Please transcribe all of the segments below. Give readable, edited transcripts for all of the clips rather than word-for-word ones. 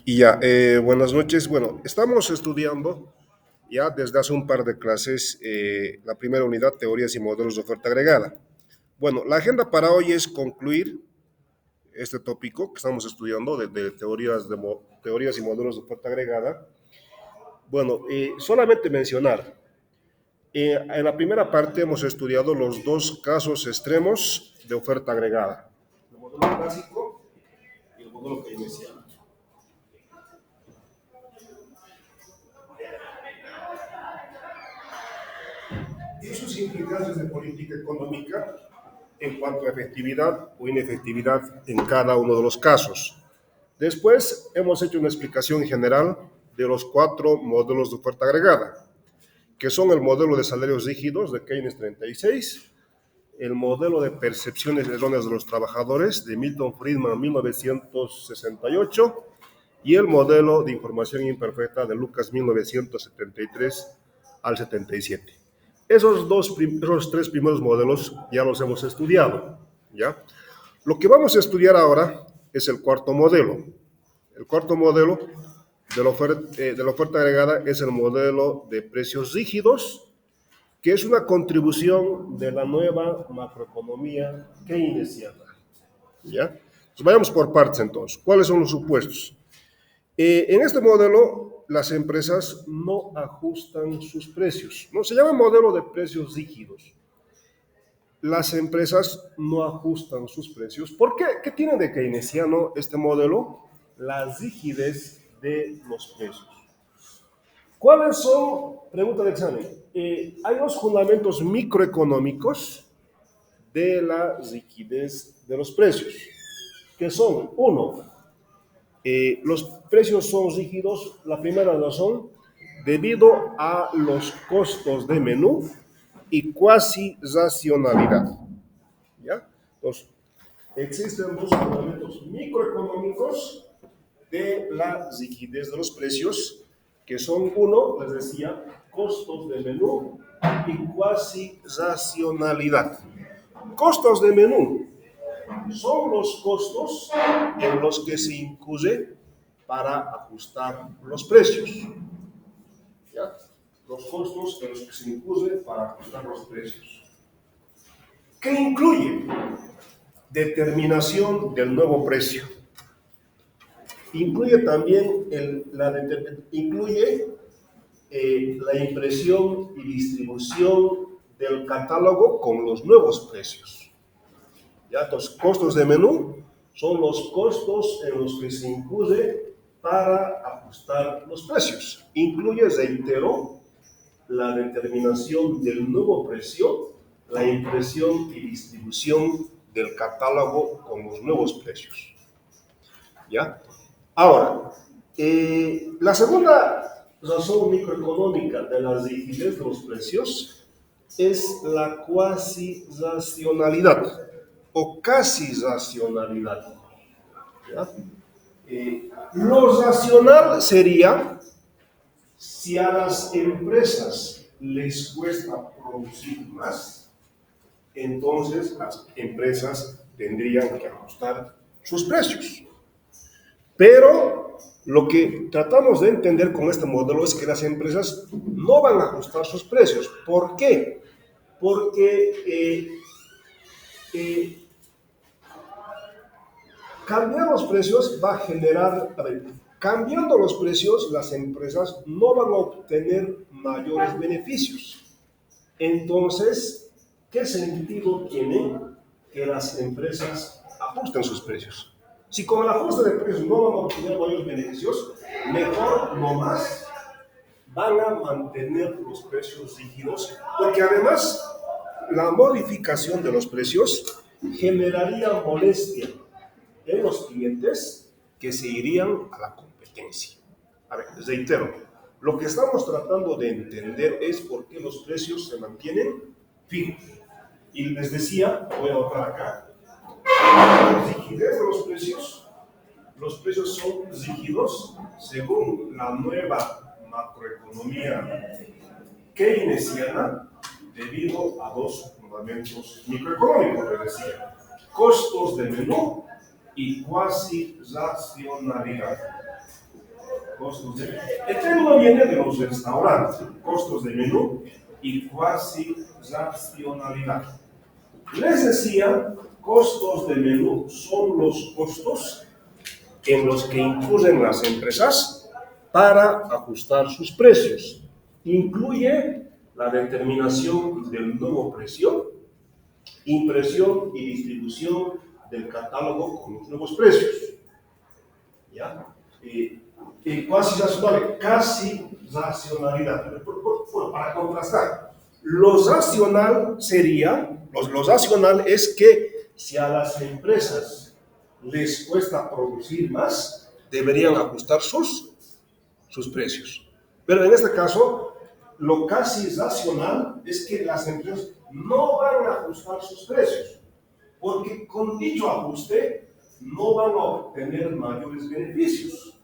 Y ya, buenas noches. Bueno, estamos estudiando ya desde hace un par de clases la primera unidad, teorías y modelos de oferta agregada. Bueno, la agenda para hoy es concluir este tópico que estamos estudiando de teorías, teorías y modelos de oferta agregada. Bueno, solamente mencionar, en la primera parte hemos estudiado los dos casos extremos de oferta agregada, el modelo clásico y el modelo keynesiano. Y sus implicancias de política económica en cuanto a efectividad o inefectividad en cada uno de los casos. Después hemos hecho una explicación general de los cuatro modelos de oferta agregada, que son el modelo de salarios rígidos de Keynes 36, el modelo de percepciones erróneas de los trabajadores de Milton Friedman 1968 y el modelo de información imperfecta de Lucas 1973 al 77. Esos tres primeros modelos ya los hemos estudiado, ¿ya? Lo que vamos a estudiar ahora es el cuarto modelo. El cuarto modelo de la oferta agregada es el modelo de precios rígidos, que es una contribución de la nueva macroeconomía keynesiana, ¿ya? Entonces, vayamos por partes entonces. ¿Cuáles son los supuestos? En este modelo, las empresas no ajustan sus precios. ¿No? Se llama modelo de precios rígidos. Las empresas no ajustan sus precios. ¿Por qué? ¿Qué tiene de keynesiano este modelo? La rigidez de los precios. ¿Cuáles son? Pregunta de examen. Hay dos fundamentos microeconómicos de la rigidez de los precios, que son, uno, los precios son rígidos, la primera razón, debido a los costos de menú y cuasi racionalidad. ¿Ya? Entonces, existen dos fundamentos microeconómicos de la rigidez de los precios, que son, uno, les decía, costos de menú y cuasi racionalidad. Costos de menú son los costos en los que se incluye para ajustar los precios. ¿Ya? Los costos en los que se incluye para ajustar los precios. ¿Qué incluye? Determinación del nuevo precio. Incluye también la impresión y distribución del catálogo con los nuevos precios. ¿Ya? Los costos de menú son los costos en los que se incluye para ajustar los precios. Incluye, reitero, la determinación del nuevo precio, la impresión y distribución del catálogo con los nuevos precios. ¿Ya? Ahora, la segunda razón microeconómica de la rigidez de los precios es la cuasi racionalidad o casi racionalidad. ¿Ya? Lo racional sería si a las empresas les cuesta producir más, entonces las empresas tendrían que ajustar sus precios. Pero lo que tratamos de entender con este modelo es que las empresas no van a ajustar sus precios. ¿Por qué? Porque cambiar los precios va a generar, cambiando los precios, las empresas no van a obtener mayores beneficios. Entonces, ¿qué sentido tiene que las empresas ajusten sus precios? Si con el ajuste de precios no van a obtener mayores beneficios, mejor no más van a mantener los precios rígidos, porque además la modificación de los precios generaría molestia en los clientes que se irían a la competencia. A ver, les reitero, lo que estamos tratando de entender es por qué los precios se mantienen fijos. Y les decía, voy a anotar acá, la rigidez de los precios son rígidos según la nueva macroeconomía keynesiana debido a dos fundamentos microeconómicos, les decía, costos de menú y cuasi racionalidad. Costos de menú. El término viene de los restaurantes, costos de menú y cuasi racionalidad. Les decía, costos de menú son los costos en los que incurren las empresas para ajustar sus precios. Incluye la determinación del nuevo precio, impresión y distribución del catálogo con los nuevos precios. ¿Ya? Casi racionalidad. Bueno, para contrastar, lo racional sería, lo racional es que si a las empresas les cuesta producir más, deberían ajustar sus precios. Pero en este caso, lo casi racional es que las empresas no van a ajustar sus precios, porque con dicho ajuste no van a obtener mayores beneficios.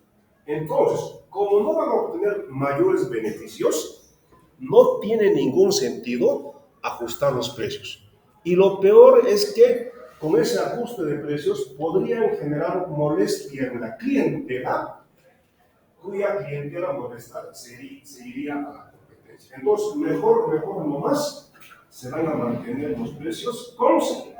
Entonces, como no van a obtener mayores beneficios, no tiene ningún sentido ajustar los precios. Y lo peor es que con ese ajuste de precios podrían generar molestia en la clientela, cuya clientela molesta se iría a la competencia. Entonces, mejor nomás se van a mantener los precios constantes.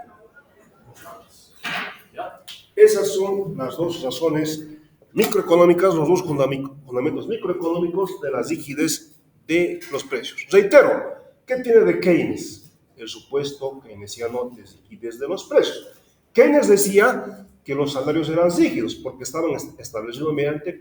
¿Ya? Esas son las dos razones microeconómicas, los dos fundamentos microeconómicos de la rigidez de los precios. Reitero, ¿qué tiene de Keynes? El supuesto keynesiano de rigidez de los precios. Keynes decía que los salarios eran rígidos porque estaban establecidos mediante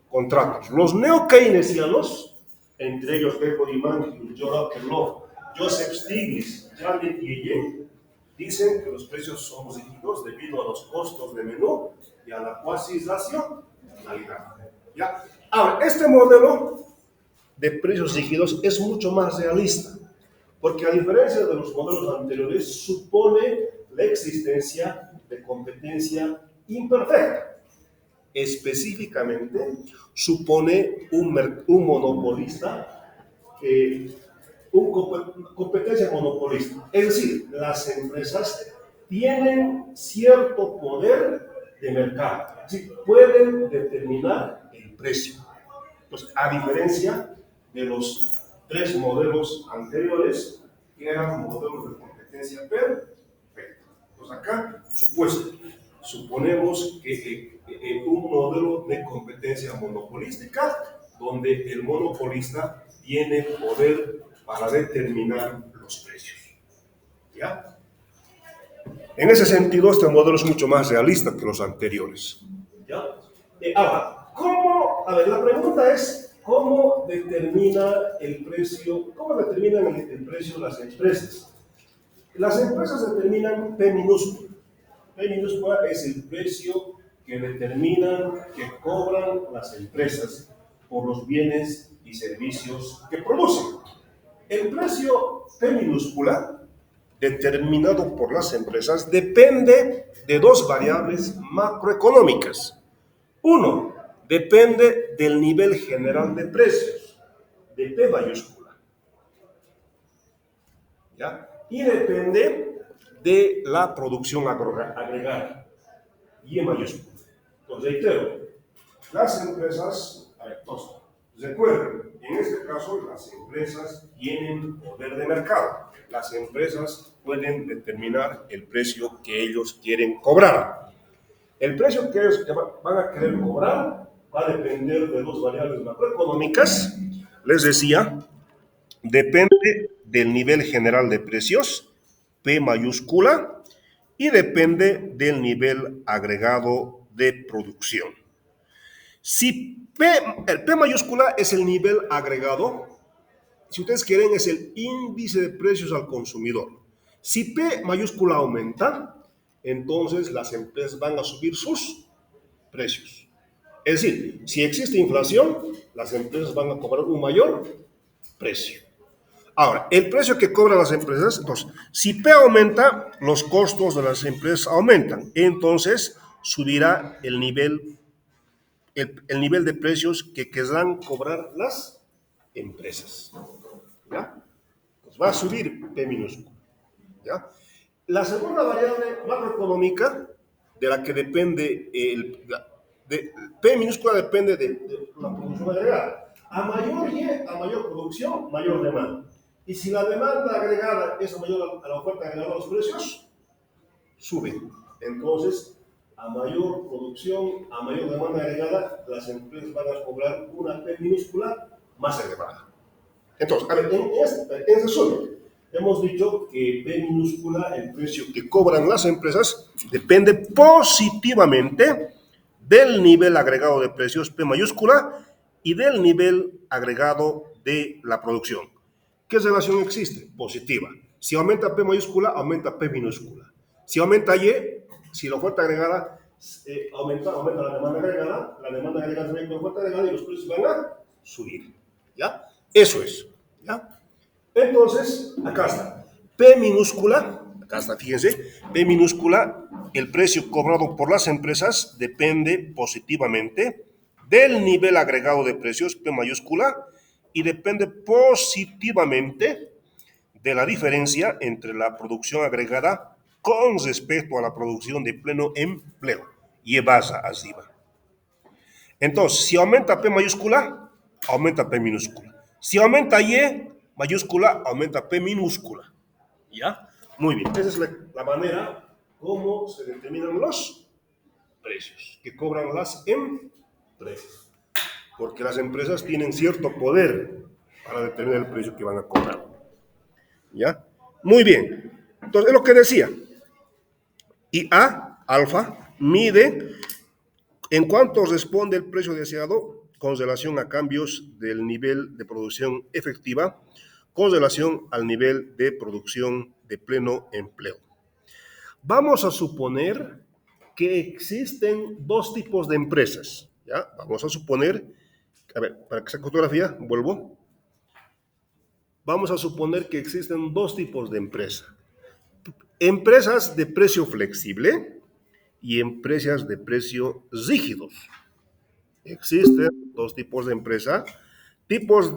contratos. Los neo-keynesianos, entre ellos Gregory Mankiw, Jonathan Love, Joseph Stiglitz, Janet Yellen, dicen que los precios son rígidos debido a los costos de menú y a la cuasi racionalidad. ¿Ya? Ahora, este modelo de precios rígidos es mucho más realista, porque a diferencia de los modelos anteriores, supone la existencia de competencia imperfecta. Específicamente, supone un monopolista competencia monopolista. Es decir, las empresas tienen cierto poder de mercado, es decir, pueden determinar el precio. Pues, a diferencia de los tres modelos anteriores, que eran modelos de competencia perfecta. Pues acá, suponemos que un modelo de competencia monopolística, donde el monopolista tiene poder para determinar los precios. ¿Ya? En ese sentido, este modelo es mucho más realista que los anteriores. ¿Ya? Ahora, la pregunta es, ¿cómo determinan el precio las empresas? Las empresas determinan P minúscula. P minúscula es el precio que cobran las empresas por los bienes y servicios que producen. El precio P minúscula, determinado por las empresas, depende de dos variables macroeconómicas. Uno, depende del nivel general de precios, de P mayúscula. ¿Ya? Y depende de la producción agregada, Y mayúscula. Entonces, reitero, las empresas, recuerden, en este caso las empresas tienen poder de mercado. Las empresas pueden determinar el precio que ellos quieren cobrar. El precio que ellos van a querer cobrar va a depender de dos variables macroeconómicas. Les decía, depende del nivel general de precios, P mayúscula, y depende del nivel agregado de producción. Si el P mayúscula es el nivel agregado, si ustedes quieren, es el índice de precios al consumidor. Si P mayúscula aumenta, entonces las empresas van a subir sus precios. Es decir, si existe inflación, las empresas van a cobrar un mayor precio. Ahora, el precio que cobran las empresas, entonces, si P aumenta, los costos de las empresas aumentan. Entonces, subirá el nivel de precios que querrán cobrar las empresas. ¿Ya? Pues va a subir P minúscula. ¿Ya? La segunda variable macroeconómica de la que depende P minúscula depende de la producción agregada. A mayor Y, a mayor producción, mayor demanda. Y si la demanda agregada es mayor a la oferta agregada, los precios suben. Entonces, a mayor producción, a mayor demanda agregada, las empresas van a cobrar una P minúscula más elevada. Entonces, a ver, en resumen, hemos dicho que P minúscula, el precio que cobran las empresas, depende positivamente del nivel agregado de precios P mayúscula y del nivel agregado de la producción. ¿Qué relación existe? Positiva. Si aumenta P mayúscula, aumenta P minúscula. Si aumenta Y, si la oferta agregada aumenta la demanda agregada también con la oferta agregada y los precios van a subir. ¿Ya? Eso es. ¿Ya? Entonces, acá está. P minúscula, acá está, fíjense, P minúscula, el precio cobrado por las empresas depende positivamente del nivel agregado de precios, P mayúscula, y depende positivamente de la diferencia entre la producción agregada con respecto a la producción de pleno empleo. Y basa arriba. Entonces, si aumenta P mayúscula, aumenta P minúscula. Si aumenta Y mayúscula, aumenta P minúscula. ¿Ya? Muy bien. Esa es la manera como se determinan los precios que cobran las empresas. Porque las empresas tienen cierto poder para determinar el precio que van a cobrar. ¿Ya? Muy bien. Entonces, es lo que decía. Y A, alfa, mide en cuanto responde el precio deseado con relación a cambios del nivel de producción efectiva con relación al nivel de producción de pleno empleo. Vamos a suponer que existen dos tipos de empresas. ¿Ya? Vamos a suponer, a ver, para que esa fotografía, vuelvo. Vamos a suponer que existen dos tipos de empresas. Empresas de precio flexible y empresas de precio rígidos. Existen dos tipos de empresa, tipos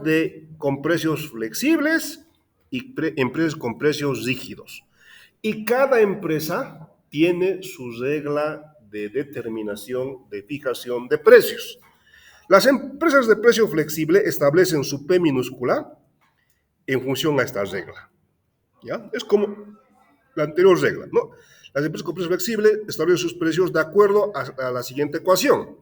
con precios flexibles y empresas con precios rígidos. Y cada empresa tiene su regla de determinación, de fijación de precios. Las empresas de precio flexible establecen su P minúscula en función a esta regla. ¿Ya? Es como la anterior regla, ¿no? Las empresas con precio flexible establecen sus precios de acuerdo a la siguiente ecuación.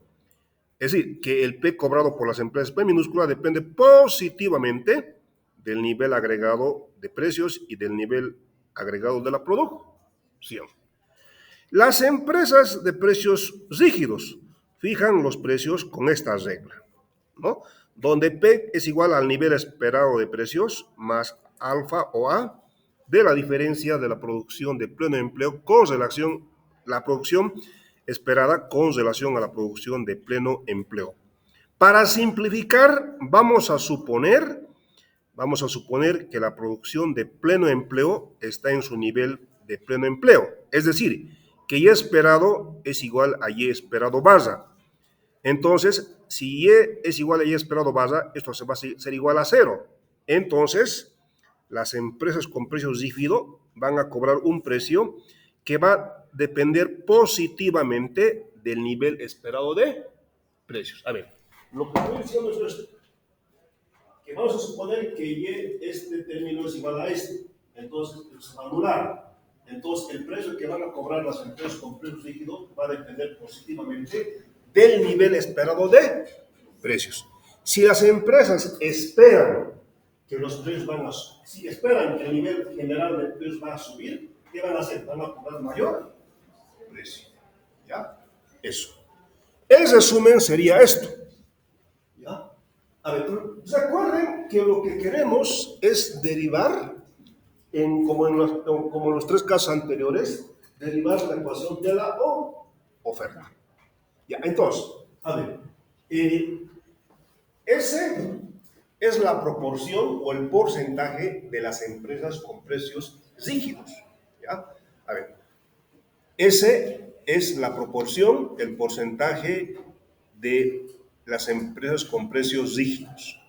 Es decir, que el P cobrado por las empresas P minúscula depende positivamente del nivel agregado de precios y del nivel agregado de la producción. Las empresas de precios rígidos fijan los precios con esta regla, ¿no? Donde P es igual al nivel esperado de precios más alfa o A de la diferencia de la producción de pleno empleo con relación a la producción esperada con relación a la producción de pleno empleo. Para simplificar, vamos a suponer que la producción de pleno empleo está en su nivel de pleno empleo, es decir, que Y esperado es igual a Y esperado barra. Entonces, si Y es igual a Y esperado barra, esto se va a ser igual a 0. Entonces, las empresas con precio rígido van a cobrar un precio que va a depender positivamente del nivel esperado de precios. A ver, lo que estoy diciendo es esto, que vamos a suponer que Y, este término es igual a este, entonces se va a anular. Entonces, el precio que van a cobrar las empresas con precio rígido va a depender positivamente del nivel esperado de precios. Si las empresas esperan que los precios van a subir, si esperan que el nivel general de precios va a subir, ¿qué van a hacer? Van a cobrar mayor precio. ¿Ya? Eso. El resumen sería esto. ¿Ya? A ver, recuerden que lo que queremos es derivar, como en los tres casos anteriores, derivar la ecuación de la oferta. Ya, entonces, a ver, ese es la proporción o el porcentaje de las empresas con precios rígidos. ¿Ya? A ver, ese es la proporción, el porcentaje de las empresas con precios rígidos.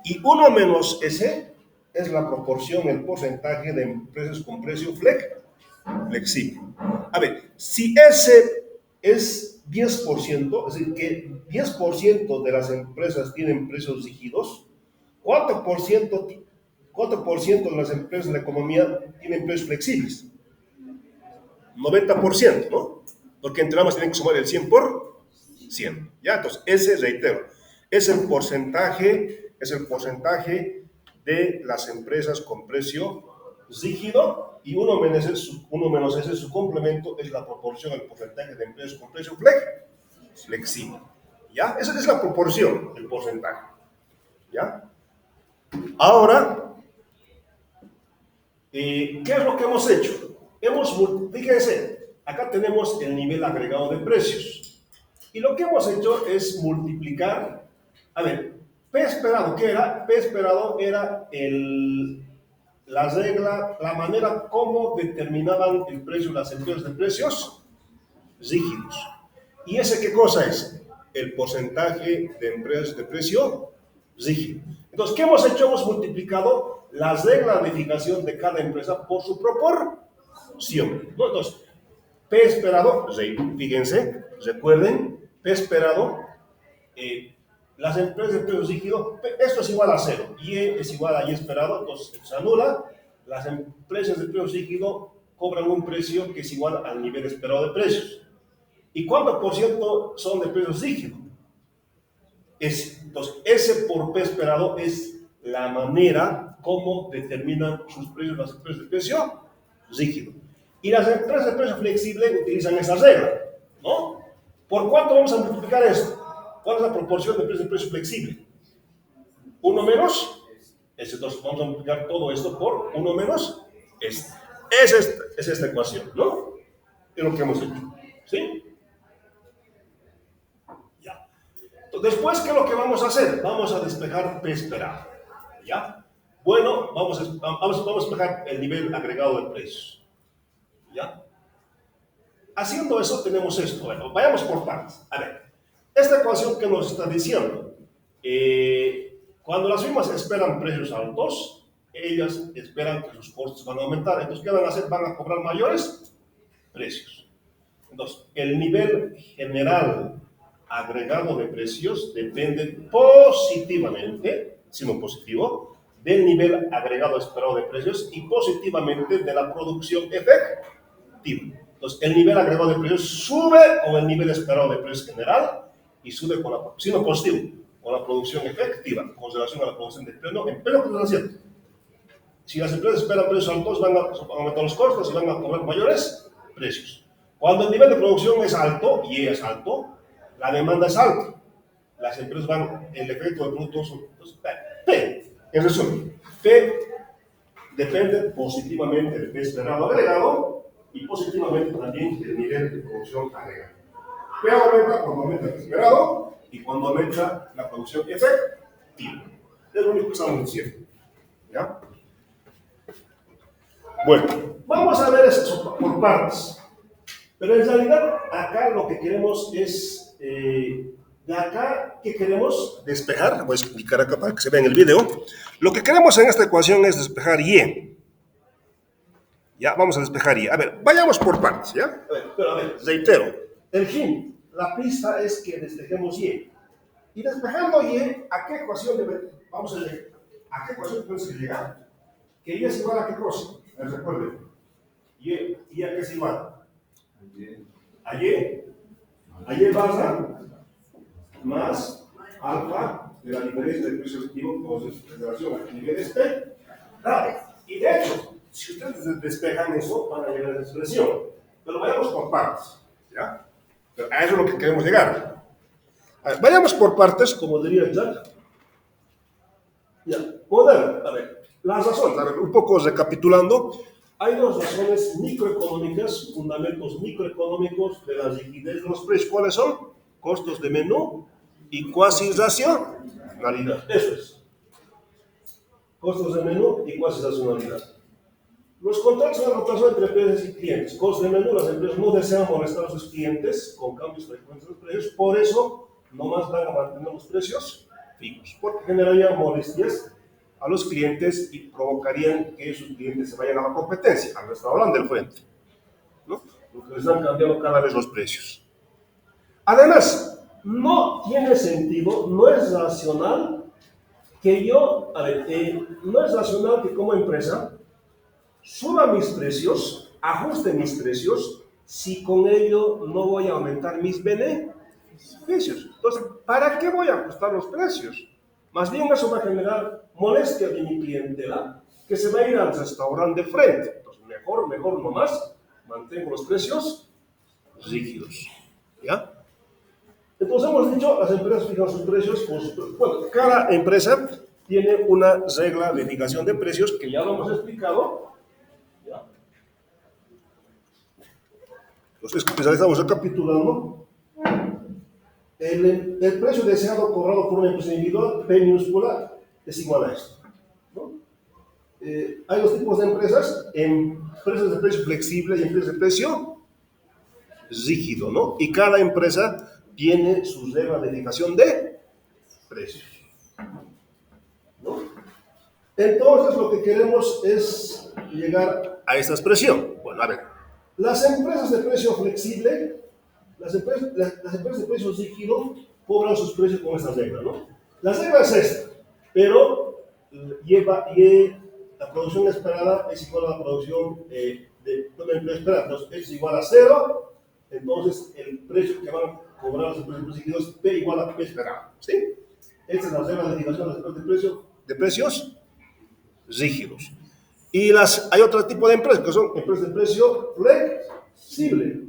Y 1 menos ese es la proporción, el porcentaje de empresas con precio flexible. A ver, si ese es 10%, es decir, que 10% de las empresas tienen precios rígidos. ¿Cuánto por ciento de las empresas de la economía tienen precios flexibles? 90%, ¿no? Porque entre ambas tienen que sumar el 100%. ¿Ya? Entonces, ese, reitero, es el porcentaje de las empresas con precio rígido, y uno menos ese, su complemento, es la proporción, el porcentaje de empresas con precio flexible. ¿Ya? Esa es la proporción, el porcentaje. ¿Ya? Ahora, ¿qué es lo que hemos hecho? Fíjense, acá tenemos el nivel agregado de precios. Y lo que hemos hecho es multiplicar. A ver, P esperado, ¿qué era? P esperado era la regla, la manera como determinaban el precio las empresas de precios rígidos. ¿Y ese qué cosa es? El porcentaje de empresas de precio rígido. Entonces, ¿qué hemos hecho? Hemos multiplicado la regla de fijación de cada empresa por su proporción, ¿no? Entonces, P esperado, fíjense, recuerden, P esperado, las empresas de precio rígido, esto es igual a 0, Y es igual a Y esperado, entonces se anula. Las empresas de precio rígido cobran un precio que es igual al nivel esperado de precios. ¿Y cuánto por ciento son de precios rígidos? Entonces, ese por P esperado es la manera como determinan sus precios las empresas de precio rígido. Y las empresas de precio flexible utilizan esa regla, ¿no? ¿Por cuánto vamos a multiplicar esto? ¿Cuál es la proporción de precio flexible? 1 menos este. Entonces vamos a multiplicar todo esto por 1 menos este. Es esta ecuación, ¿no? Es lo que hemos hecho, ¿sí? Ya. Entonces, después, ¿qué es lo que vamos a hacer? Vamos a despejar P esperado, ¿ya? Bueno, vamos a despejar el nivel agregado de precios, ¿ya? Haciendo eso tenemos esto. Bueno, vayamos por partes. A ver, esta ecuación que nos está diciendo, cuando las firmas esperan precios altos, ellas esperan que sus costos van a aumentar. Entonces, ¿qué van a hacer? Van a cobrar mayores precios. Entonces, el nivel general agregado de precios depende positivamente, sino positivo, del nivel agregado esperado de precios y positivamente de la producción efectiva. Entonces, el nivel agregado de precios sube con el nivel esperado de precios general y sube con sino positivo, con la producción efectiva, con relación a la producción de pleno, en pleno crecimiento. Si las empresas esperan precios altos, van a aumentar los costos y van a cobrar mayores precios. Cuando el nivel de producción es alto, y es alto, la demanda es alta. Las empresas van, el efecto de productos, P, en resumen, P depende positivamente del P esperado agregado y positivamente también del nivel de producción agregado. P aumenta cuando aumenta el esperado y cuando aumenta la producción efectiva. Es lo único que estamos diciendo, ¿ya? Bueno, vamos a ver eso por partes. Pero en realidad, acá lo que queremos es, de acá, ¿qué queremos? Despejar. Voy a explicar acá para que se vea en el video. Lo que queremos en esta ecuación es despejar Y. Ya, vamos a despejar Y. A ver, vayamos por partes, ¿ya? A ver, reitero. El fin, la pista es que despejemos Y. Y despejando Y, ¿a qué ecuación vamos a llegar? ¿A qué ecuación tenemos que llegar? Que Y es igual a qué cosa. Recuerden. Y a qué es igual. A Y baja más alfa de la diferencia de precio efectivo con relación al nivel esperado. Y de hecho, si ustedes despejan eso, van a llegar a esa expresión. Pero vayamos por partes, ¿ya? Pero a eso es lo que queremos llegar. A ver, vayamos por partes, como diría Jack. Ya, modelo. A ver, las razones. A ver, un poco recapitulando. Hay dos razones microeconómicas, fundamentos microeconómicos de la rigidez de los precios. ¿Cuáles son? Costos de menú y cuasi racionalidad. Eso es. Costos de menú y cuasi racionalidad. Los contratos de rotación entre empresas y clientes. Costos de menú, las empresas no desean molestar a sus clientes con cambios frecuentes de los precios, por eso nomás van a mantener los precios fijos, porque generarían molestias a los clientes y provocarían que sus clientes se vayan a la competencia, al restaurante del frente, ¿no? Porque les han cambiado cada vez los precios. Además, no tiene sentido, no es racional que yo, no es racional que como empresa suba mis precios, ajuste mis precios, si con ello no voy a aumentar mis beneficios. Entonces, ¿para qué voy a ajustar los precios? Más bien eso va a generar molestia de mi clientela, que se va a ir al restaurante de frente. Entonces, mejor nomás, mantengo los precios rígidos. ¿Ya? Entonces hemos dicho, las empresas fijan sus precios, bueno, cada empresa tiene una regla de fijación de precios que ya lo hemos explicado. ¿Ya? Entonces, estamos recapitulando. El precio deseado cobrado por una empresa individual, P minúscula, es igual a esto, ¿no? Hay dos tipos de empresas de precio flexible y empresas de precio rígido, ¿no? Y cada empresa tiene su regla de fijación de precios, ¿no? Entonces, lo que queremos es llegar a esta expresión. Bueno, a ver, las empresas de precio flexible, las empresas de precio rígido cobran sus precios con esta regla, ¿no? La regla es esta, pero la producción esperada es igual a la producción de una empresa esperada. Entonces, es igual a cero, entonces el precio que van a cobrar las empresas rígidos es P igual a P esperado, ¿sí? Esta es la regla de fijación de precios rígidos. Y hay otro tipo de empresas, que son empresas de precio flexible,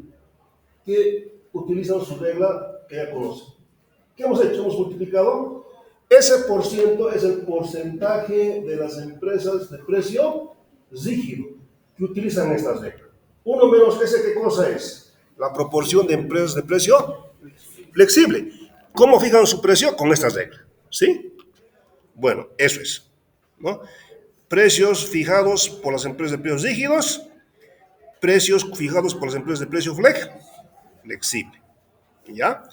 que utilizan su regla que ya conocen. ¿Qué hemos hecho? Hemos multiplicado. Ese por ciento es el porcentaje de las empresas de precio rígido que utilizan estas reglas. 1 menos ese, ¿qué cosa es? La proporción de empresas de precio flexible. ¿Cómo fijan su precio? Con estas reglas, ¿sí? Bueno, eso es, ¿no? Precios fijados por las empresas de precios rígidos, precios fijados por las empresas de precio flexible, ¿ya?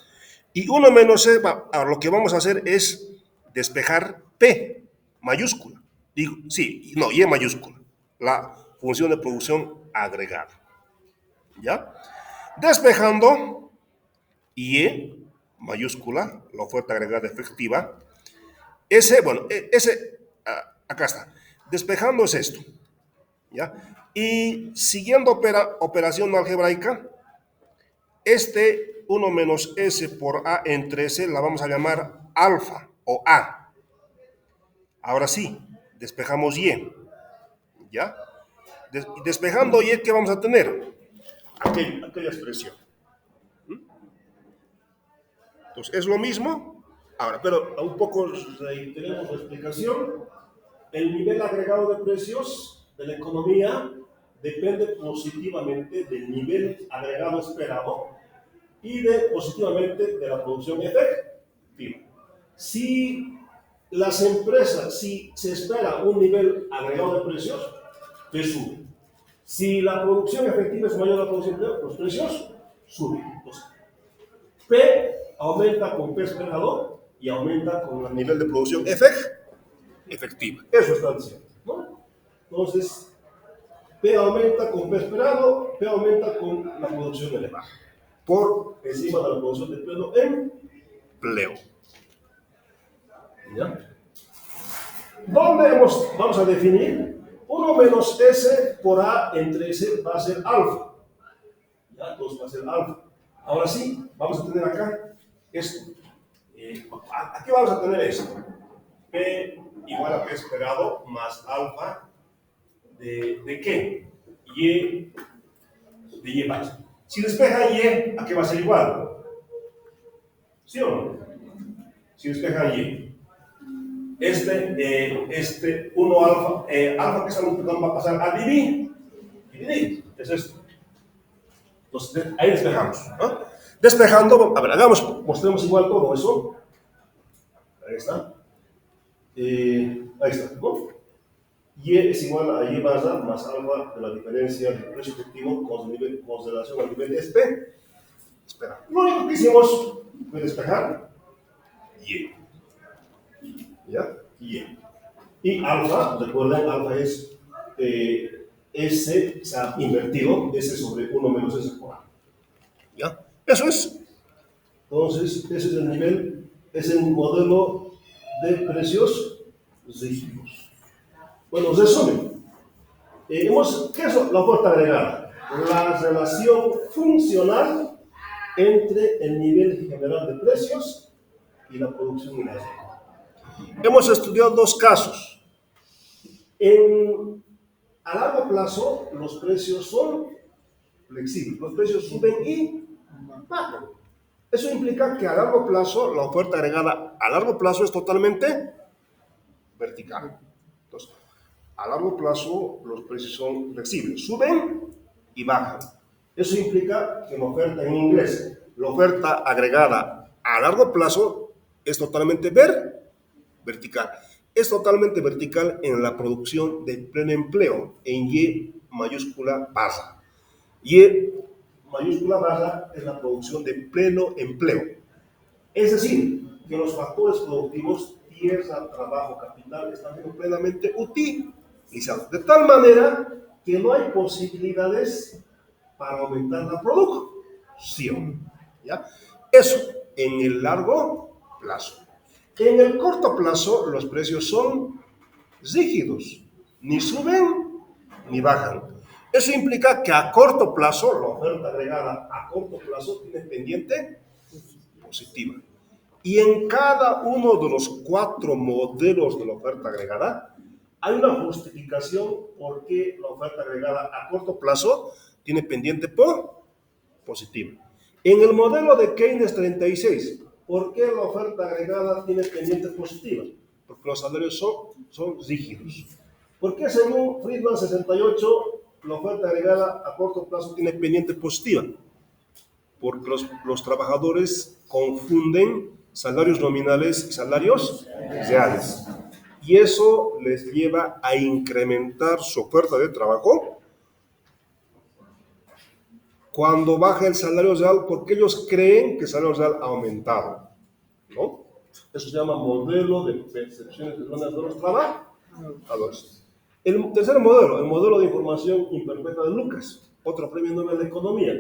Y 1 menos C, ahora lo que vamos a hacer es despejar P mayúscula. Digo, sí, no, Y mayúscula, la función de producción agregada, ¿ya? Despejando Y mayúscula, la oferta agregada efectiva, acá está. Despejando es esto, ¿ya? Y siguiendo operación algebraica, 1 menos S por A entre S la vamos a llamar alfa o A. Ahora sí, despejamos Y, ¿ya? Despejando Y, ¿qué vamos a tener? Aquella expresión. Entonces, es lo mismo. Ahora, pero un poco reiteremos la explicación. El nivel agregado de precios de la economía depende positivamente del nivel agregado esperado y positivamente de la producción efectiva. Si las empresas, si se espera un nivel agregado de precios, P sube. Si la producción efectiva es mayor a la producción efectiva, los precios suben. Entonces, P aumenta con P esperado y aumenta con el nivel de producción efectiva. Eso está diciendo, ¿no? Entonces, P aumenta con P esperado, P aumenta con la producción elevada, por encima de la producción de pleno empleo. ¿Ya? ¿Dónde vamos a definir? 1 menos S por A entre S va a ser alfa. ¿Ya? Entonces va a ser alfa. Ahora sí, vamos a tener acá esto. Aquí vamos a tener esto. P igual a P esperado más alfa ¿de qué? Y de Y base. Si despejan Y, ¿a qué va a ser igual? ¿Sí o no? Si despejan Y. 1 alfa, alfa que está multiplicando va a pasar a dividir. Es esto. Entonces, ahí despejamos, ¿no? Despejando, a ver, mostremos igual todo eso. Ahí está. Ahí está, ¿no? Y es igual a Y barra más alfa de la diferencia del precio efectivo con relación al nivel de espera. Lo único que hicimos fue despejar Y. ¿Ya? Y alfa, recuerden, alfa es S, o sea, invertido, S sobre 1 menos S por A. ¿Ya? Eso es. Entonces, ese es el nivel, es el modelo de precios rígidos. Bueno, resumen. ¿Qué es la oferta agregada? La relación funcional entre el nivel general de precios y la producción inicial. Hemos estudiado dos casos. A largo plazo, los precios son flexibles. Los precios suben y bajan. Eso implica que a largo plazo, la oferta agregada a largo plazo es totalmente vertical. Entonces, a largo plazo, los precios son flexibles. Suben y bajan. Eso implica que la oferta en inglés, la oferta agregada a largo plazo es totalmente vertical. Es totalmente vertical en la producción de pleno empleo, en Y mayúscula barra. Y mayúscula barra es la producción de pleno empleo. Es decir, que los factores productivos, tierra, trabajo, capital, están siendo plenamente utilizados. De tal manera que no hay posibilidades para aumentar la producción. ¿Ya? Eso en el largo plazo. En el corto plazo, los precios son rígidos, ni suben ni bajan. Eso implica que a corto plazo, la oferta agregada a corto plazo tiene pendiente positiva. Y en cada uno de los 4 modelos de la oferta agregada, hay una justificación por qué la oferta agregada a corto plazo tiene pendiente positiva. En el modelo de Keynes 36, ¿por qué la oferta agregada tiene pendiente positiva? Porque los salarios son rígidos. ¿Por qué según Friedman 68 la oferta agregada a corto plazo tiene pendiente positiva? Porque los trabajadores confunden salarios nominales y salarios reales. Y eso les lleva a incrementar su oferta de trabajo cuando baja el salario real, porque ellos creen que el salario real ha aumentado, ¿no? Eso se llama modelo de percepciones erróneas de los trabajadores. El tercer modelo, el modelo de información imperfecta de Lucas, otro premio Nobel de Economía.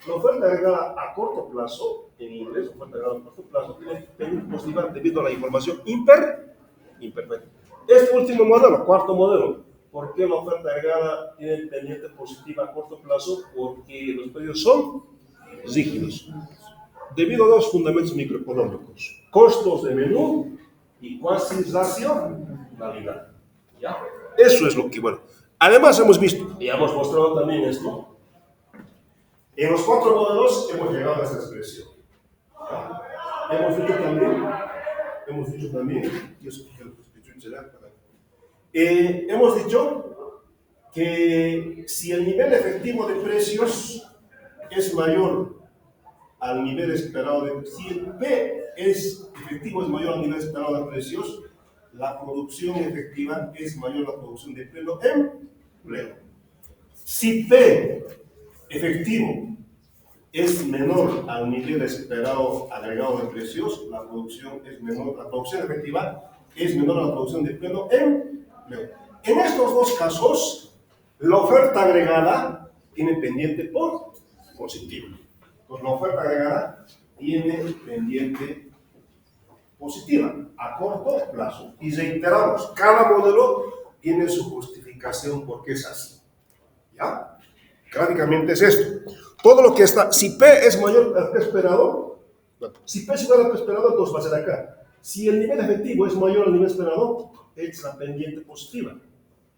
La oferta agregada a corto plazo, en inglés, oferta agregada a corto plazo, tiene pendiente positiva debido a la información imperfecta. Este último modelo, cuarto modelo, ¿por qué la oferta agregada tiene pendiente positiva a corto plazo? Porque los precios son rígidos, debido a dos fundamentos microeconómicos: costos de menú y cuasi racionalidad. ¿Ya? Eso es lo que, bueno, además hemos visto, y hemos mostrado también esto, en los 4 modelos hemos llegado a esta expresión. ¿Ya? Hemos dicho también, y eso hemos dicho que si el nivel efectivo de precios es mayor al nivel esperado si el P efectivo es mayor al nivel esperado de precios, la producción efectiva es mayor a la producción de pleno empleo. Si P efectivo es menor al nivel esperado agregado de precios, la producción efectiva es menor a la producción de pleno empleo. En estos dos casos, la oferta agregada tiene pendiente positiva. Pues la oferta agregada tiene pendiente positiva a corto plazo. Y reiteramos, cada modelo tiene su justificación porque es así. ¿Ya? Gráficamente es esto. Todo lo que está, si P es mayor al P esperado, si P es igual al P esperado, entonces va a ser acá. Si el nivel efectivo es mayor al nivel esperado, es la pendiente positiva,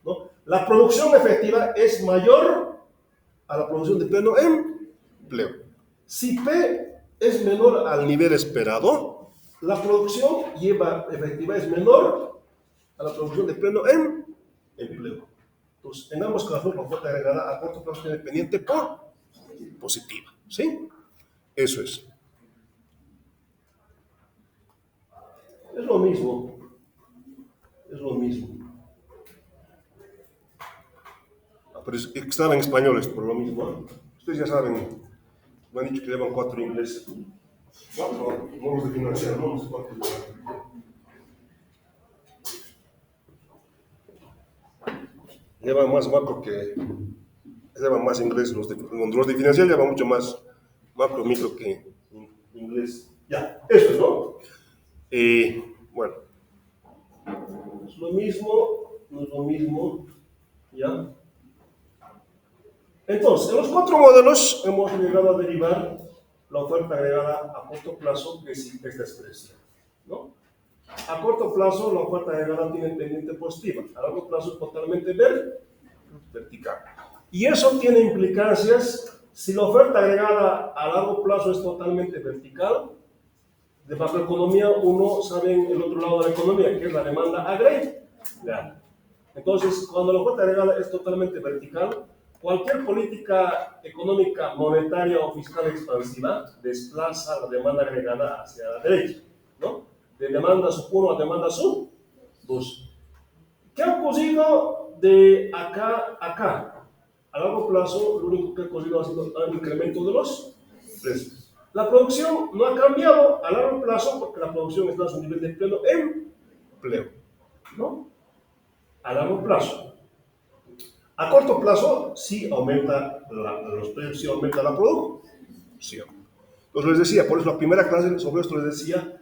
¿no? La producción efectiva es mayor a la producción de pleno empleo. Si P es menor al nivel esperado, la producción efectiva es menor a la producción de pleno empleo. Entonces, en ambos casos, la oferta agregada a corto plazo tiene pendiente positiva. ¿Sí? Eso es. Es lo mismo. Es lo mismo. Pero estaba en español esto, por lo mismo, ¿eh? Ustedes ya saben, me han dicho que llevan 4 inglés. 4 modos de financiar, no sé cuántos llevan más macro que. Llevan más inglés. Los de financiar llevan mucho más macro, micro que inglés. Eso es, ¿no? Bueno, es lo mismo, no es lo mismo, ¿ya? Entonces, en los cuatro modelos hemos llegado a derivar la oferta agregada a corto plazo, que es esta expresión, ¿no? A corto plazo, la oferta agregada tiene pendiente positiva. A largo plazo, totalmente vertical. Y eso tiene implicancias. Si la oferta agregada a largo plazo es totalmente vertical, de macroeconomía uno sabe en el otro lado de la economía, que es la demanda agregada. Entonces, cuando la oferta agregada es totalmente vertical, cualquier política económica, monetaria o fiscal expansiva desplaza la demanda agregada hacia la derecha, ¿no? De demanda sub 1 a demanda sub 2. ¿Qué ha ocurrido de acá a acá? A largo plazo, lo único que ha ocurrido ha sido el incremento de los precios. La producción no ha cambiado a largo plazo porque la producción está a su nivel de pleno empleo, ¿no? A largo plazo. A corto plazo, sí aumenta los precios, sí aumenta la producción. Entonces les decía, por eso la primera clase sobre esto les decía,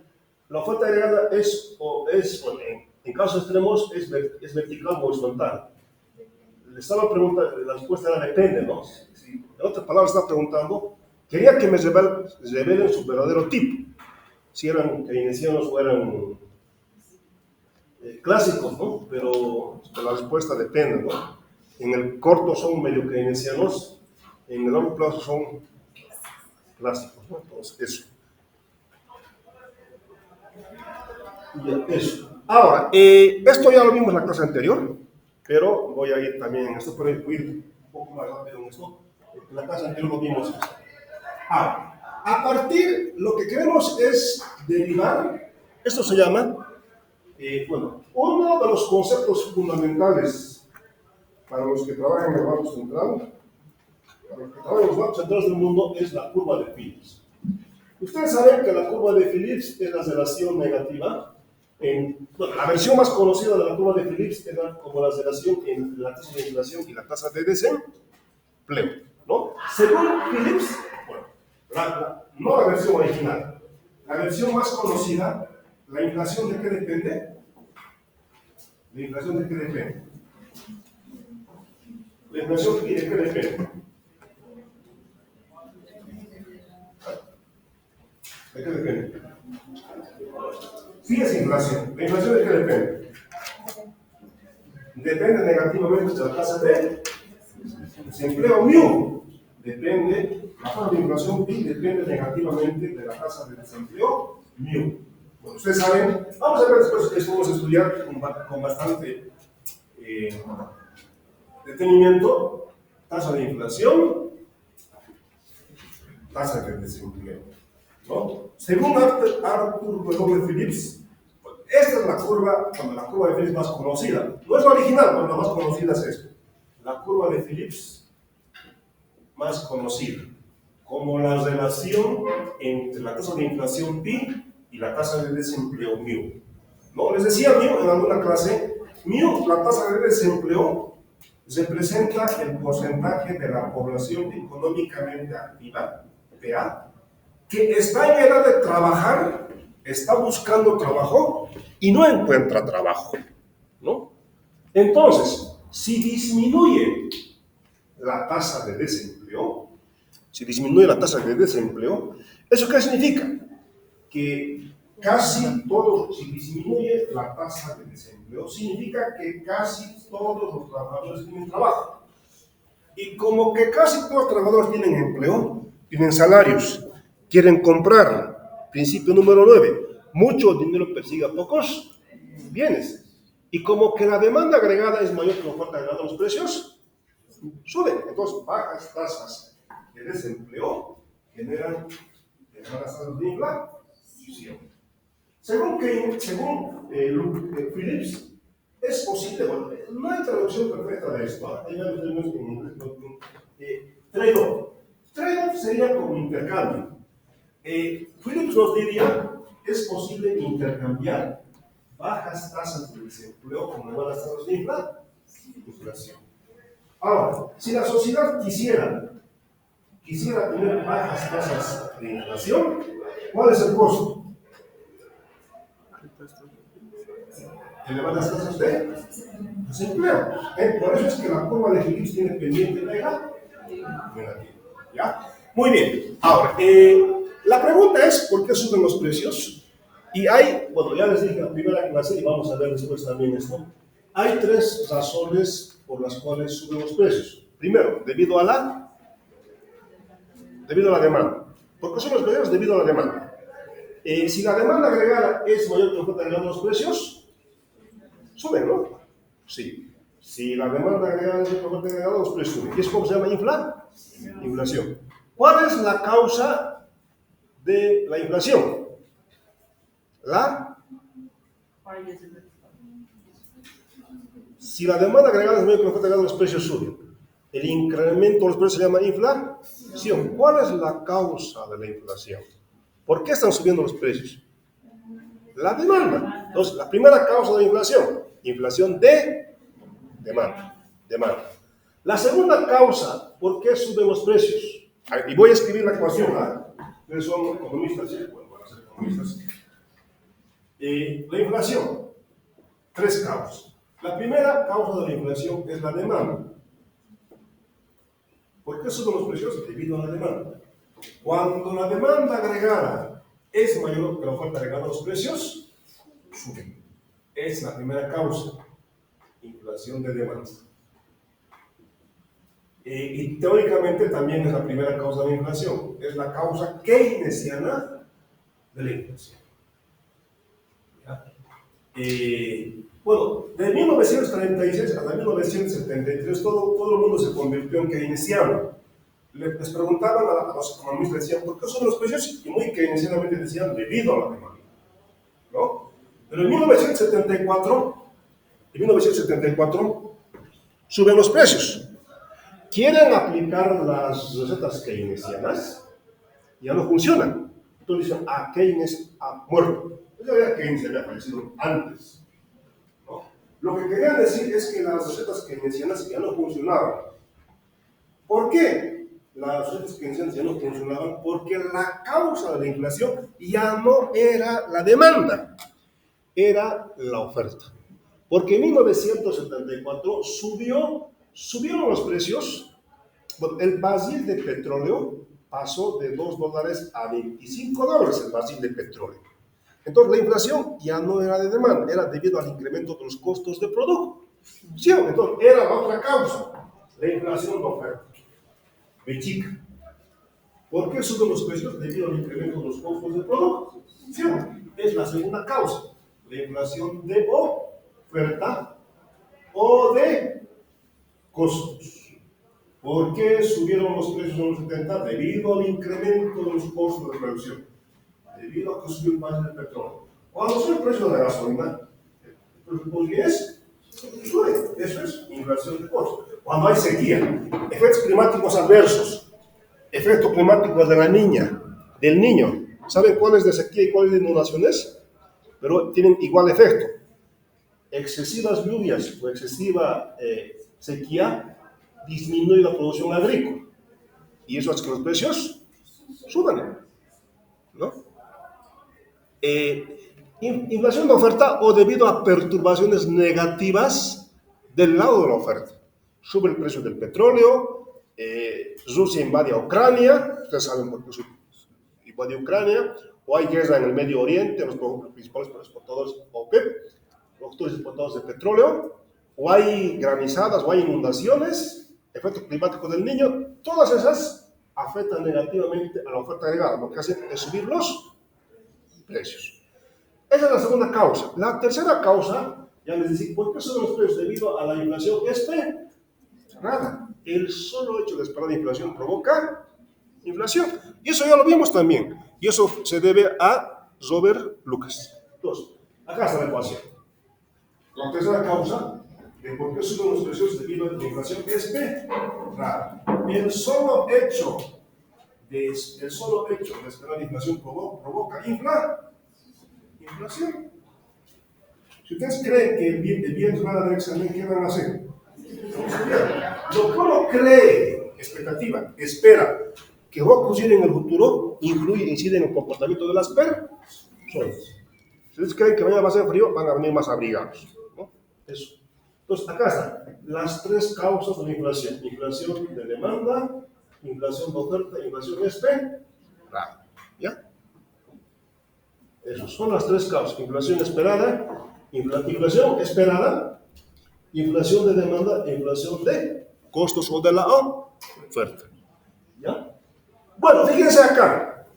la oferta agregada en casos extremos, es vertical o horizontal. Le estaba preguntando, la respuesta era depende, ¿no? Si, en otras palabras, estaba preguntando, quería que me revelen su verdadero tipo, si eran keynesianos o eran clásicos, ¿no? Pero la respuesta depende, ¿no? En el corto son medio keynesianos, en el largo plazo son clásicos, ¿no? Entonces, eso. Ya, eso. Ahora, esto ya lo vimos en la clase anterior, pero voy a ir también en esto, pero ir un poco más rápido en esto. En la clase anterior lo vimos. Ahora, a partir, lo que queremos es derivar, esto se llama, bueno, uno de los conceptos fundamentales para los que trabajan en el Banco Central, para los que trabajan en los bancos centrales del mundo, es la curva de Phillips. Ustedes saben que la curva de Phillips es la relación negativa. Bueno, la versión más conocida de la curva de Phillips era como la relación entre la tasa de inflación y la tasa de desempleo, ¿no? Según Phillips, bueno, no la versión original, la versión más conocida, ¿la inflación de qué depende? ¿La inflación de qué depende? ¿La inflación de qué depende? ¿De qué depende? Sí es inflación. ¿La inflación de qué depende? Depende negativamente de la tasa de desempleo mu. Depende, la tasa de inflación pi depende negativamente de la tasa de desempleo mu. Bueno, ustedes saben, vamos a ver después, esto vamos a estudiar con bastante detenimiento, tasa de inflación, tasa de desempleo, ¿no? Según Arthur W. Phillips, esta es la curva, la curva de Phillips más conocida. No es la original, pero la más conocida es esta. La curva de Phillips más conocida, como la relación entre la tasa de inflación pi y la tasa de desempleo mu. ¿No? Les decía mu en alguna clase, mu, la tasa de desempleo, representa el porcentaje de la población económicamente activa, PA, que está en edad de trabajar, está buscando trabajo y no encuentra trabajo, ¿no? Entonces, si disminuye la tasa de desempleo, ¿eso qué significa? Que casi todos, si disminuye la tasa de desempleo, significa que casi todos los trabajadores tienen trabajo. Y como que casi todos los trabajadores tienen empleo, tienen salarios, quieren comprar, principio número 9, mucho dinero persigue a pocos bienes. Y como que la demanda agregada es mayor que la oferta agregada, los precios suben. Entonces, bajas tasas de desempleo generan tasas de inflación. Según Phillips, es posible, bueno, no hay traducción perfecta de esto, hay varios términos en inglés. Trade-off. Trade-off sería como intercambio. Phillips nos diría, es posible intercambiar bajas tasas de desempleo con elevadas tasas de inflación. Ahora, si la sociedad quisiera tener bajas tasas de inflación, ¿cuál es el costo? Elevar las tasas de desempleo. Por eso es que la curva de Phillips tiene pendiente negativa. ¿Ya? Muy bien. Ahora, la pregunta es, ¿por qué suben los precios? Y hay, bueno, ya les dije en la primera clase, y vamos a ver después también esto, hay tres razones por las cuales suben los precios. Primero, debido a la demanda. ¿Por qué suben los precios? Debido a la demanda. Si la demanda agregada es mayor que la oferta agregada, los precios suben, ¿no? Sí. Si la demanda agregada es mayor que la oferta agregada, los precios suben. ¿Y es como se llama? Inflación. ¿Cuál es la causa de la inflación? Si la demanda agregada es mayor que la oferta agregada, los precios suben. El incremento de los precios se llama inflación. ¿Cuál es la causa de la inflación? ¿Por qué están subiendo los precios? La demanda. Entonces, la primera causa de la inflación de demanda. La segunda causa, ¿por qué suben los precios? Y voy a escribir la ecuación, ustedes son economistas, ¿sí? Bueno, van a ser economistas. La inflación, tres causas. La primera causa de la inflación es la demanda. ¿Por qué suben los precios? Debido a la demanda. Cuando la demanda agregada es mayor que la oferta agregada, los precios suben. Es la primera causa, inflación de demanda. Y teóricamente también es la primera causa de la inflación. Es la causa keynesiana de la inflación. Bueno, de 1936 hasta 1973 todo el mundo se convirtió en keynesiano. Les preguntaban a los economistas, decían, ¿por qué suben los precios? Y muy keynesianamente decían, debido a la demanda, ¿no? Pero en 1974 suben los precios. Quieren aplicar las recetas keynesianas, ya no funcionan. Entonces dicen, Keynes ha muerto. Ya Keynes había fallecido antes, ¿no? Lo que querían decir es que las recetas keynesianas ya no funcionaban. ¿Por qué? Las recetas keynesianas ya no funcionaban porque la causa de la inflación ya no era la demanda, era la oferta. Porque en 1974 subieron los precios. Bueno, el barril de petróleo pasó de $2 a $25 el barril de petróleo. Entonces la inflación ya no era de demanda, era debido al incremento de los costos de producto. ¿Sí? Entonces era la otra causa, la inflación de oferta. De chica. ¿Por qué suben los precios? Debido al incremento de los costos de producto. ¿Sí? Es la segunda causa, la inflación de oferta o de costos. ¿Por qué subieron los precios en los 70? Debido al incremento de los costos de producción. Debido a que subió el precio del petróleo. Cuando sube el precio de la gasolina, el precio sube. Eso es inflación de costos. Cuando hay sequía, efectos climáticos adversos, efecto climático de la niña, del niño. ¿Saben cuál es de sequía y cuál es de inundaciones? Pero tienen igual efecto. Excesivas lluvias o excesiva sequía disminuye la producción agrícola. Y eso hace que los precios suban, ¿no? Inflación de oferta o debido a perturbaciones negativas del lado de la oferta. Sube el precio del petróleo, Rusia invade a Ucrania, ustedes saben por qué invade a Ucrania, o hay guerra en el Medio Oriente, los principales exportadores OPEP, productores exportadores de petróleo, o hay granizadas, o hay inundaciones, efecto climático del niño, todas esas afectan negativamente a la oferta agregada, lo que hace es subir los precios. Esa es la segunda causa. La tercera causa, ya les decía, ¿por qué suben los precios? Debido a la inflación esperada. El solo hecho de esperar la inflación provoca inflación. Y eso ya lo vimos también. Y eso se debe a Robert Lucas. Entonces, acá está la ecuación. La tercera causa de por qué suben los precios debido a la inflación esperada. El solo hecho de esperar la inflación provoca inflación. Si ustedes creen que el viernes van a dar examen, ¿qué van a hacer? Lo que uno cree, expectativa, espera que va a ocurrir en el futuro, incide en el comportamiento de las personas. Si ustedes creen que mañana va a ser frío, van a venir más abrigados, ¿no? Eso. Entonces, acá están las tres causas de la inflación. Inflación de demanda, inflación de oferta, inflación esperada. ¿Ya? Esas son las tres causas. Inflación esperada, inflación esperada, inflación de demanda e inflación de costos o de la oferta. ¿Ya? Bueno, fíjense acá.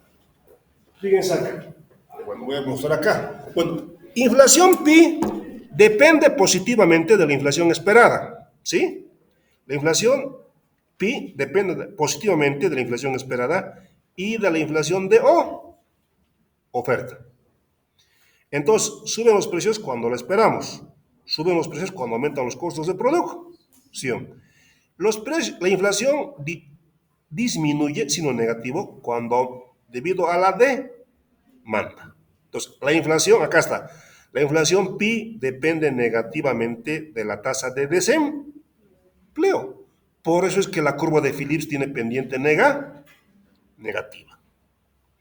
Fíjense acá. Bueno, voy a mostrar acá. Bueno, inflación pi depende positivamente de la inflación esperada, ¿sí? La inflación pi depende positivamente de la inflación esperada y de la inflación de oferta. Entonces, suben los precios cuando lo esperamos. Suben los precios cuando aumentan los costos de producción. Los precios, la inflación disminuye, sino negativo, cuando debido a la demanda. Entonces, la inflación, acá está, la inflación pi depende negativamente de la tasa de desempleo. Por eso es que la curva de Phillips tiene pendiente negativa.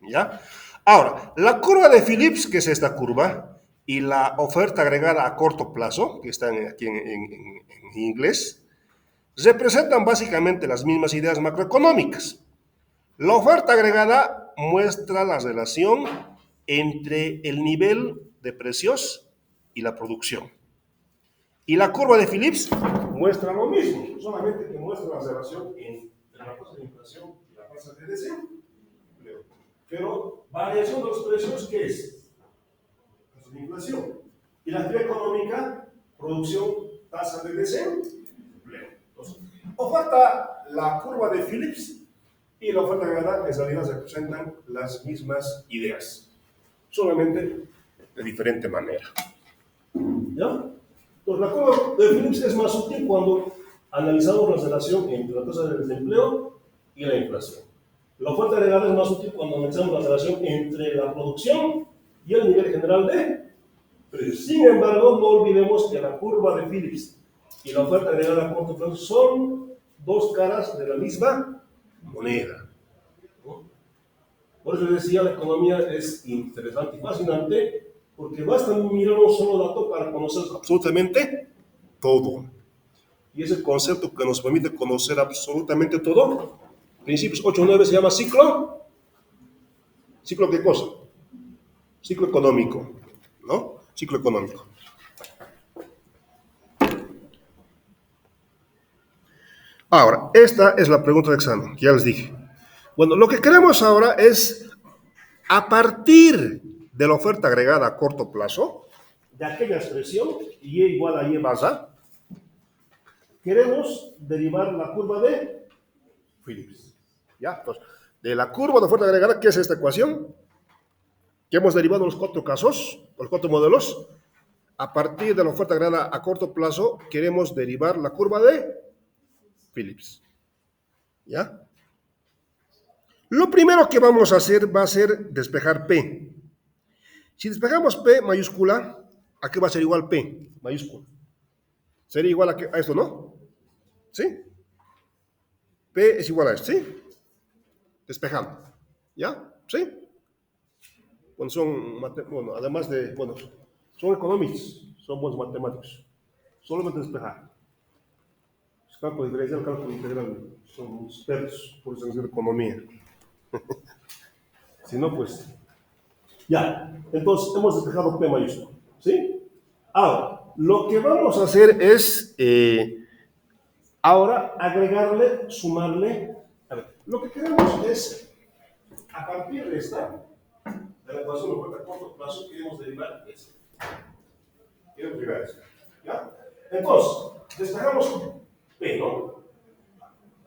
¿Ya? Ahora, la curva de Phillips, que es esta curva, y la oferta agregada a corto plazo, que está aquí en inglés, representan básicamente las mismas ideas macroeconómicas. La oferta agregada muestra la relación entre el nivel de precios y la producción. Y la curva de Phillips muestra lo mismo, solamente que muestra la relación entre la tasa de inflación y la tasa de desempleo. Pero variación de los precios, ¿qué es? Tasa de inflación. Y la actividad económica, producción, tasa de desempleo. Entonces, oferta la curva de Phillips y la oferta agregada en realidad representan las mismas ideas, solamente de diferente manera. ¿Ya? Entonces, la curva de Phillips es más útil cuando analizamos la relación entre la tasa de desempleo y la inflación. La oferta agregada es más útil cuando analizamos la relación entre la producción y el nivel general de precios. Sin embargo, no olvidemos que la curva de Phillips y la oferta agregada a corto plazo son dos caras de la misma moneda. Por eso les decía, la economía es interesante y fascinante, porque basta mirar un solo dato para conocer absolutamente todo. Y ese concepto que nos permite conocer absolutamente todo, principios 8 o 9, se llama ciclo. ¿Ciclo qué cosa? Ciclo económico, ¿no? Ciclo económico. Ahora, esta es la pregunta de examen, que ya les dije. Bueno, lo que queremos ahora es, a partir de la oferta agregada a corto plazo, de aquella expresión, y igual a y más a, queremos derivar la curva de Phillips. ¿Ya? Entonces, de la curva de oferta agregada, ¿qué es esta ecuación? Que hemos derivado los cuatro casos, los cuatro modelos. A partir de la oferta agregada a corto plazo, queremos derivar la curva de Phillips. ¿Ya? Lo primero que vamos a hacer va a ser despejar P. Si despejamos P mayúscula, ¿a qué va a ser igual P mayúscula? Sería igual a esto, ¿no? ¿Sí? P es igual a esto, ¿sí? Despejando. ¿Ya? ¿Sí? Bueno, además de, son economistas, son buenos matemáticos. Solamente despejar. Cálculo diferencial, cálculo integral, son expertos, por eso en economía. Si no, pues, ya. Entonces, hemos despejado P mayúscula, ¿sí? Ahora, lo que vamos a hacer es, ahora, agregarle, sumarle, a ver, lo que queremos es, a partir de esta, de la ecuación de oferta a corto plazo, queremos derivar esto. Queremos derivar esto, ¿ya? Entonces, despejamos P, ¿no?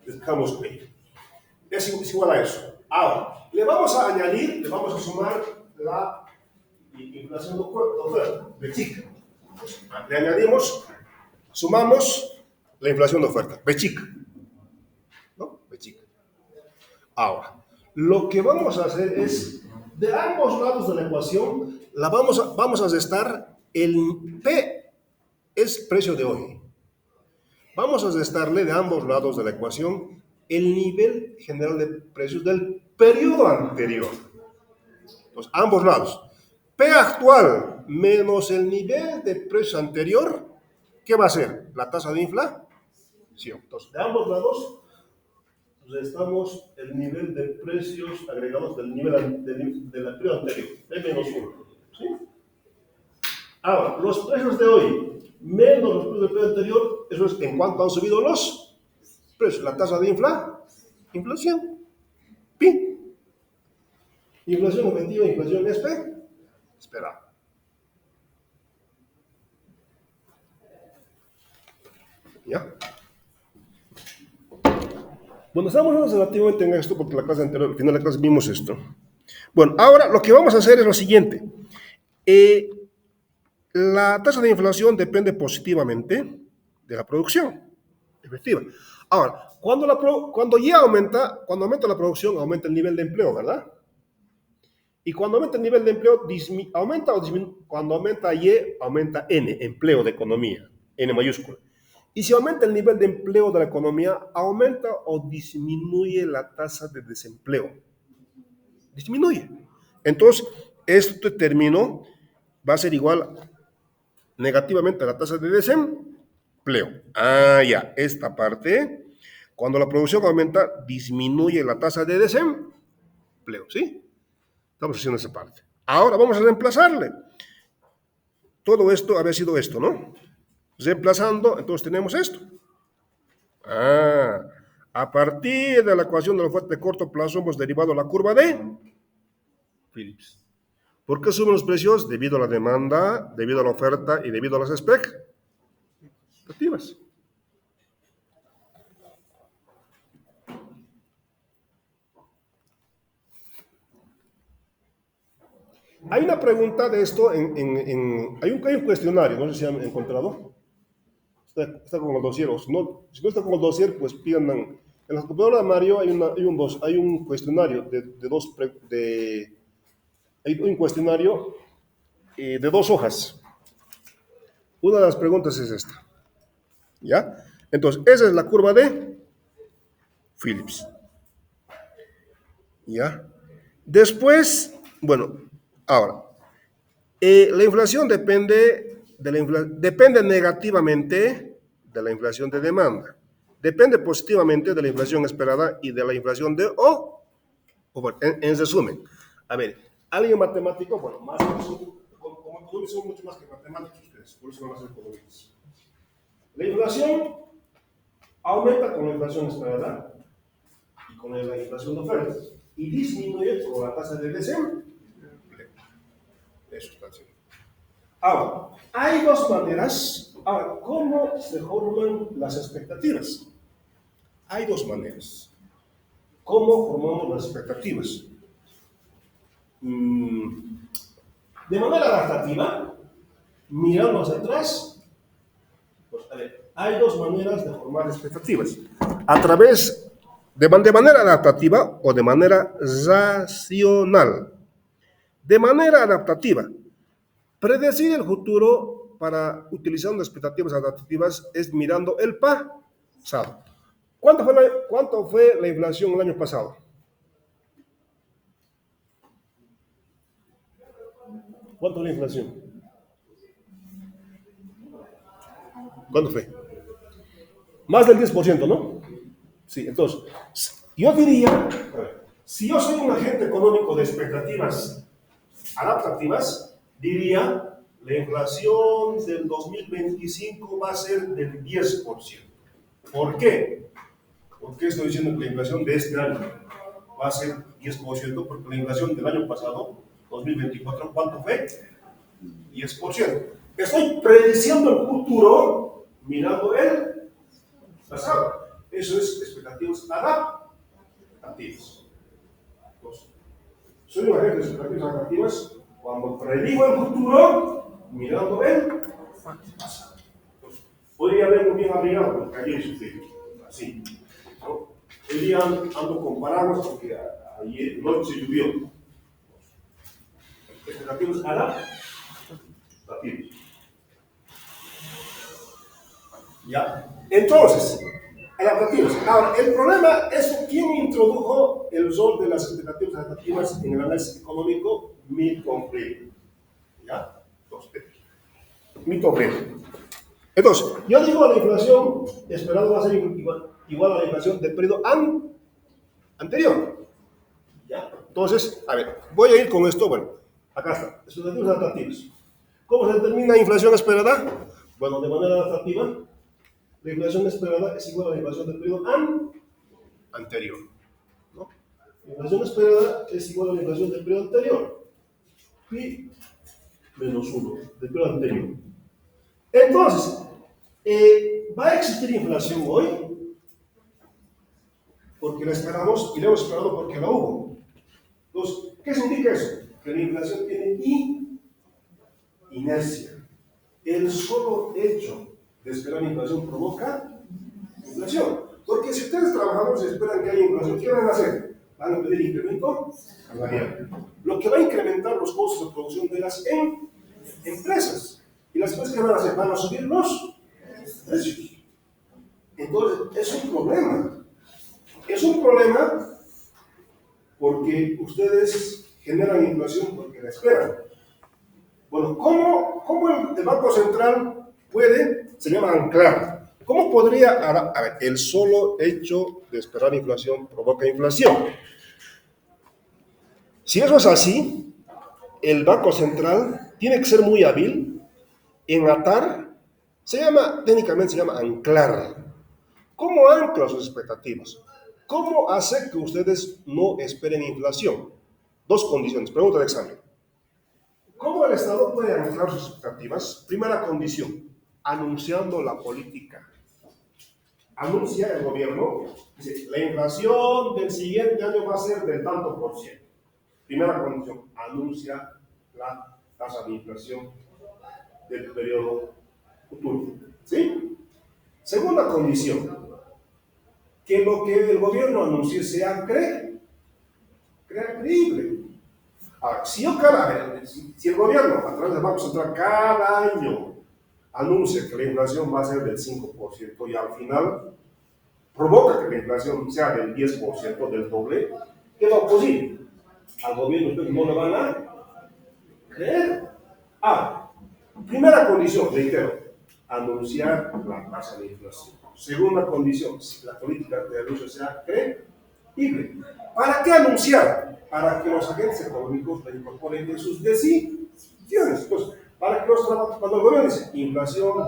Despejamos P. Es igual a eso. Ahora, le vamos a añadir, le vamos a sumar la inflación de oferta, de chica. Le añadimos, sumamos la inflación de oferta, B chica. ¿No? B chica. Ahora, lo que vamos a hacer es, de ambos lados de la ecuación, vamos a restar el P, es precio de hoy. Vamos a restarle de ambos lados de la ecuación el nivel general de precios del periodo anterior. Entonces, ambos lados. P actual menos el nivel de precio anterior, ¿qué va a ser? La tasa de inflación. Entonces, de ambos lados, restamos el nivel de precios agregados del nivel del periodo anterior, de menos 1. ¿Sí? Ahora, los precios de hoy, menos los precios del periodo anterior, eso es en cuánto han subido los precios, la tasa de inflación. Pi. Inflación efectiva, inflación esperada. ¿Ya? Bueno, estamos relativamente en esto porque la clase anterior, al final de la clase vimos esto. Bueno, ahora lo que vamos a hacer es lo siguiente. La tasa de inflación depende positivamente de la producción efectiva. Ahora, cuando aumenta la producción, aumenta el nivel de empleo, ¿verdad? Y cuando aumenta el nivel de empleo, aumenta o disminuye. Cuando aumenta Y, aumenta N, empleo de economía, N mayúscula. Y si aumenta el nivel de empleo de la economía, aumenta o disminuye la tasa de desempleo. Disminuye. Entonces, este término va a ser igual negativamente a la tasa de desempleo. Ya, esta parte, cuando la producción aumenta, disminuye la tasa de desempleo, ¿sí? Estamos haciendo esa parte. Ahora vamos a reemplazarle. Todo esto había sido esto, ¿no? Reemplazando, entonces tenemos esto. A partir de la ecuación de la oferta de corto plazo hemos derivado la curva de Phillips. ¿Por qué suben los precios? Debido a la demanda, debido a la oferta y debido a las expectativas. Hay una pregunta de esto, hay un cuestionario, no sé si han encontrado. Está con el dossier, si no está con el dossier, pues pidan. En la computadora de Mario hay un cuestionario hay un cuestionario de 2 hojas. Una de las preguntas es esta. ¿Ya? Entonces, esa es la curva de Phillips. ¿Ya? Después, bueno, ahora, la inflación depende negativamente de la inflación de demanda. Depende positivamente de la inflación esperada y de la inflación de en resumen, a ver, alguien matemático, bueno, más como economistas son mucho más que matemáticos ustedes, por eso van a ser economistas. La inflación aumenta con la inflación esperada y con la inflación de ofertas y disminuye con la tasa de desempleo. Eso está haciendo. Ahora, hay 2 maneras. Ahora, ¿cómo se forman las expectativas? Hay 2 maneras. ¿Cómo formamos las expectativas? De manera adaptativa, mirando hacia atrás, pues, a ver, hay 2 maneras de formar expectativas. A través de manera adaptativa o de manera racional. De manera adaptativa, predecir el futuro utilizando expectativas adaptativas es mirando el pasado. ¿Cuánto fue la inflación el año pasado? ¿Cuánto fue la inflación? ¿Cuánto fue? Más del 10%, ¿no? Sí, entonces, yo diría, si yo soy un agente económico de expectativas adaptativas, diría, la inflación del 2025 va a ser del 10%. ¿Por qué? ¿Por qué estoy diciendo que la inflación de este año va a ser 10%? Porque la inflación del año pasado, 2024, ¿cuánto fue? 10%. Estoy prediciendo el futuro mirando el pasado. Eso es expectativas adaptativas. Entonces, soy un agente de expectativas adaptativas cuando predigo el futuro mirando el pasado. Entonces, podría haber muy bien abrigado porque ayer sufrí así, ¿no? Hoy día ando con paraguas porque ayer noche llovió. Expectativas adaptativas. ¿Ya? Entonces, adaptativos. Ahora, el problema es quién introdujo el rol de las expectativas adaptativas en el análisis económico, Milton Friedman. ¿Ya? Entonces, Milton Friedman. Entonces, yo digo la inflación esperada va a ser igual a la inflación del periodo anterior. ¿Ya? Entonces, a ver, voy a ir con esto. Bueno, acá está. Expectativas adaptativas. ¿Cómo se determina inflación esperada? Bueno, de manera adaptativa, la inflación esperada es igual a la inflación del periodo anterior. ¿No? La inflación esperada es igual a la inflación del periodo anterior. Pi menos 1 del periodo anterior. Entonces, ¿va a existir inflación hoy? Porque la esperamos y la hemos esperado porque la hubo. Entonces, ¿qué significa eso? Que la inflación tiene inercia. El solo hecho de esperar inflación provoca inflación. Porque si ustedes trabajadores esperan que haya inflación, ¿qué van a hacer? Van a pedir incremento salarial. Lo que va a incrementar los costos de producción de las empresas. Y las empresas, ¿qué van a hacer? Van a subir los precios. Entonces, es un problema. Es un problema porque ustedes generan inflación porque la esperan. Bueno, ¿cómo el Banco Central puede, se llama anclar? ¿Cómo podría, a ver, el solo hecho de esperar inflación provoca inflación? Si eso es así, el Banco Central tiene que ser muy hábil en atar, técnicamente se llama anclar. ¿Cómo ancla sus expectativas? ¿Cómo hace que ustedes no esperen inflación? Dos condiciones, pregunta de examen. ¿Cómo el Estado puede anclar sus expectativas? Primera condición, anunciando la política. Anuncia el gobierno, dice, la inflación del siguiente año va a ser del tanto por ciento. Primera condición, anuncia la tasa de inflación del periodo futuro. ¿Sí? Segunda condición, que lo que el gobierno anuncie sea creíble. Ahora, si el gobierno, a través del Banco Central, cada año anuncia que la inflación va a ser del 5% y al final provoca que la inflación sea del 10%, del doble, ¿qué va a ocurrir? Al gobierno ustedes no le van a creer. Primera condición, reitero, anunciar la tasa de inflación. Segunda condición, si la política de anuncio sea creíble. ¿Para qué anunciar? Para que los agentes económicos la incorporen en sus decisiones. Entonces, para que los trabajadores, cuando el gobierno dice inflación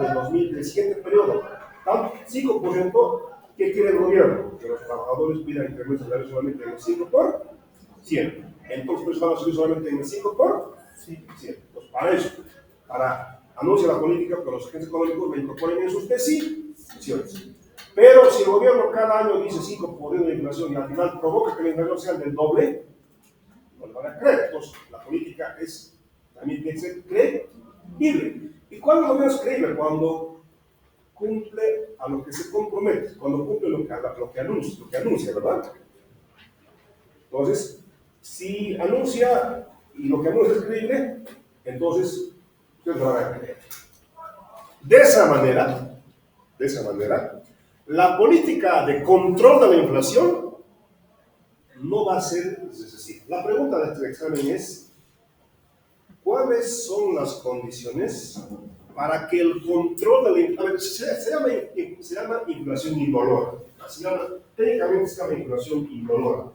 del siguiente periodo, 5%, ¿qué quiere el gobierno? Que los trabajadores pidan incremento salarial solamente en el 5%. Entonces, van a subir solamente en el 5%. Pues para eso, para anunciar la política, que los agentes económicos la incorporen en sus decisiones. Pero si el gobierno cada año dice 5% de inflación y al final provoca que la inflación sea del doble, no le van a creer. Entonces, la política también tiene que ser creíble. ¿Y cuándo el gobierno es creíble? Cuando cumple a lo que se compromete, cuando cumple lo que anuncia, ¿verdad? Entonces, si anuncia y lo que anuncia es creíble, entonces ustedes lo van a creer. De esa manera, la política de control de la inflación no va a ser decisiva. La pregunta de este examen es, ¿cuáles son las condiciones para que el control de la inflación, se llama inflación indolora, técnicamente se llama inflación indolora.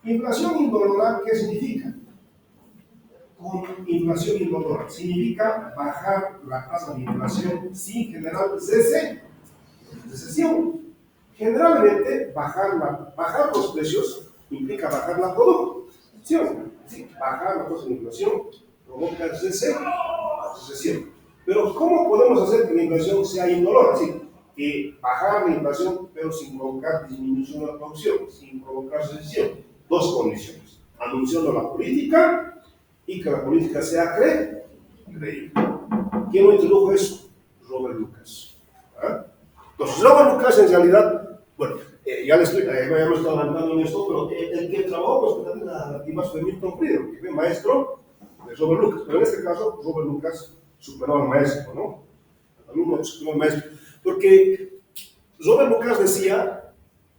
Inflación indolora, ¿qué significa? Con inflación indolora significa bajar la tasa de inflación sin generar recesión. Generalmente, bajar los precios implica bajar la producción. Sí, bajar la tasa de inflación provoca recesión. Pero, ¿cómo podemos hacer que la inflación sea indolora? Sí, que bajar la inflación, pero sin provocar disminución de la producción, sin provocar recesión. Dos condiciones: anunciando la política y que la política sea creíble. ¿Quién lo introdujo eso? Robert Lucas. Entonces, Robert Lucas en realidad, bueno, ya me estoy adelantando en esto, pero el que trabajó con las narrativas fue Milton Friedman, que fue maestro de Robert Lucas. Pero en este caso, Robert Lucas superó al maestro, ¿no? Al alumno superó al maestro. Porque Robert Lucas decía,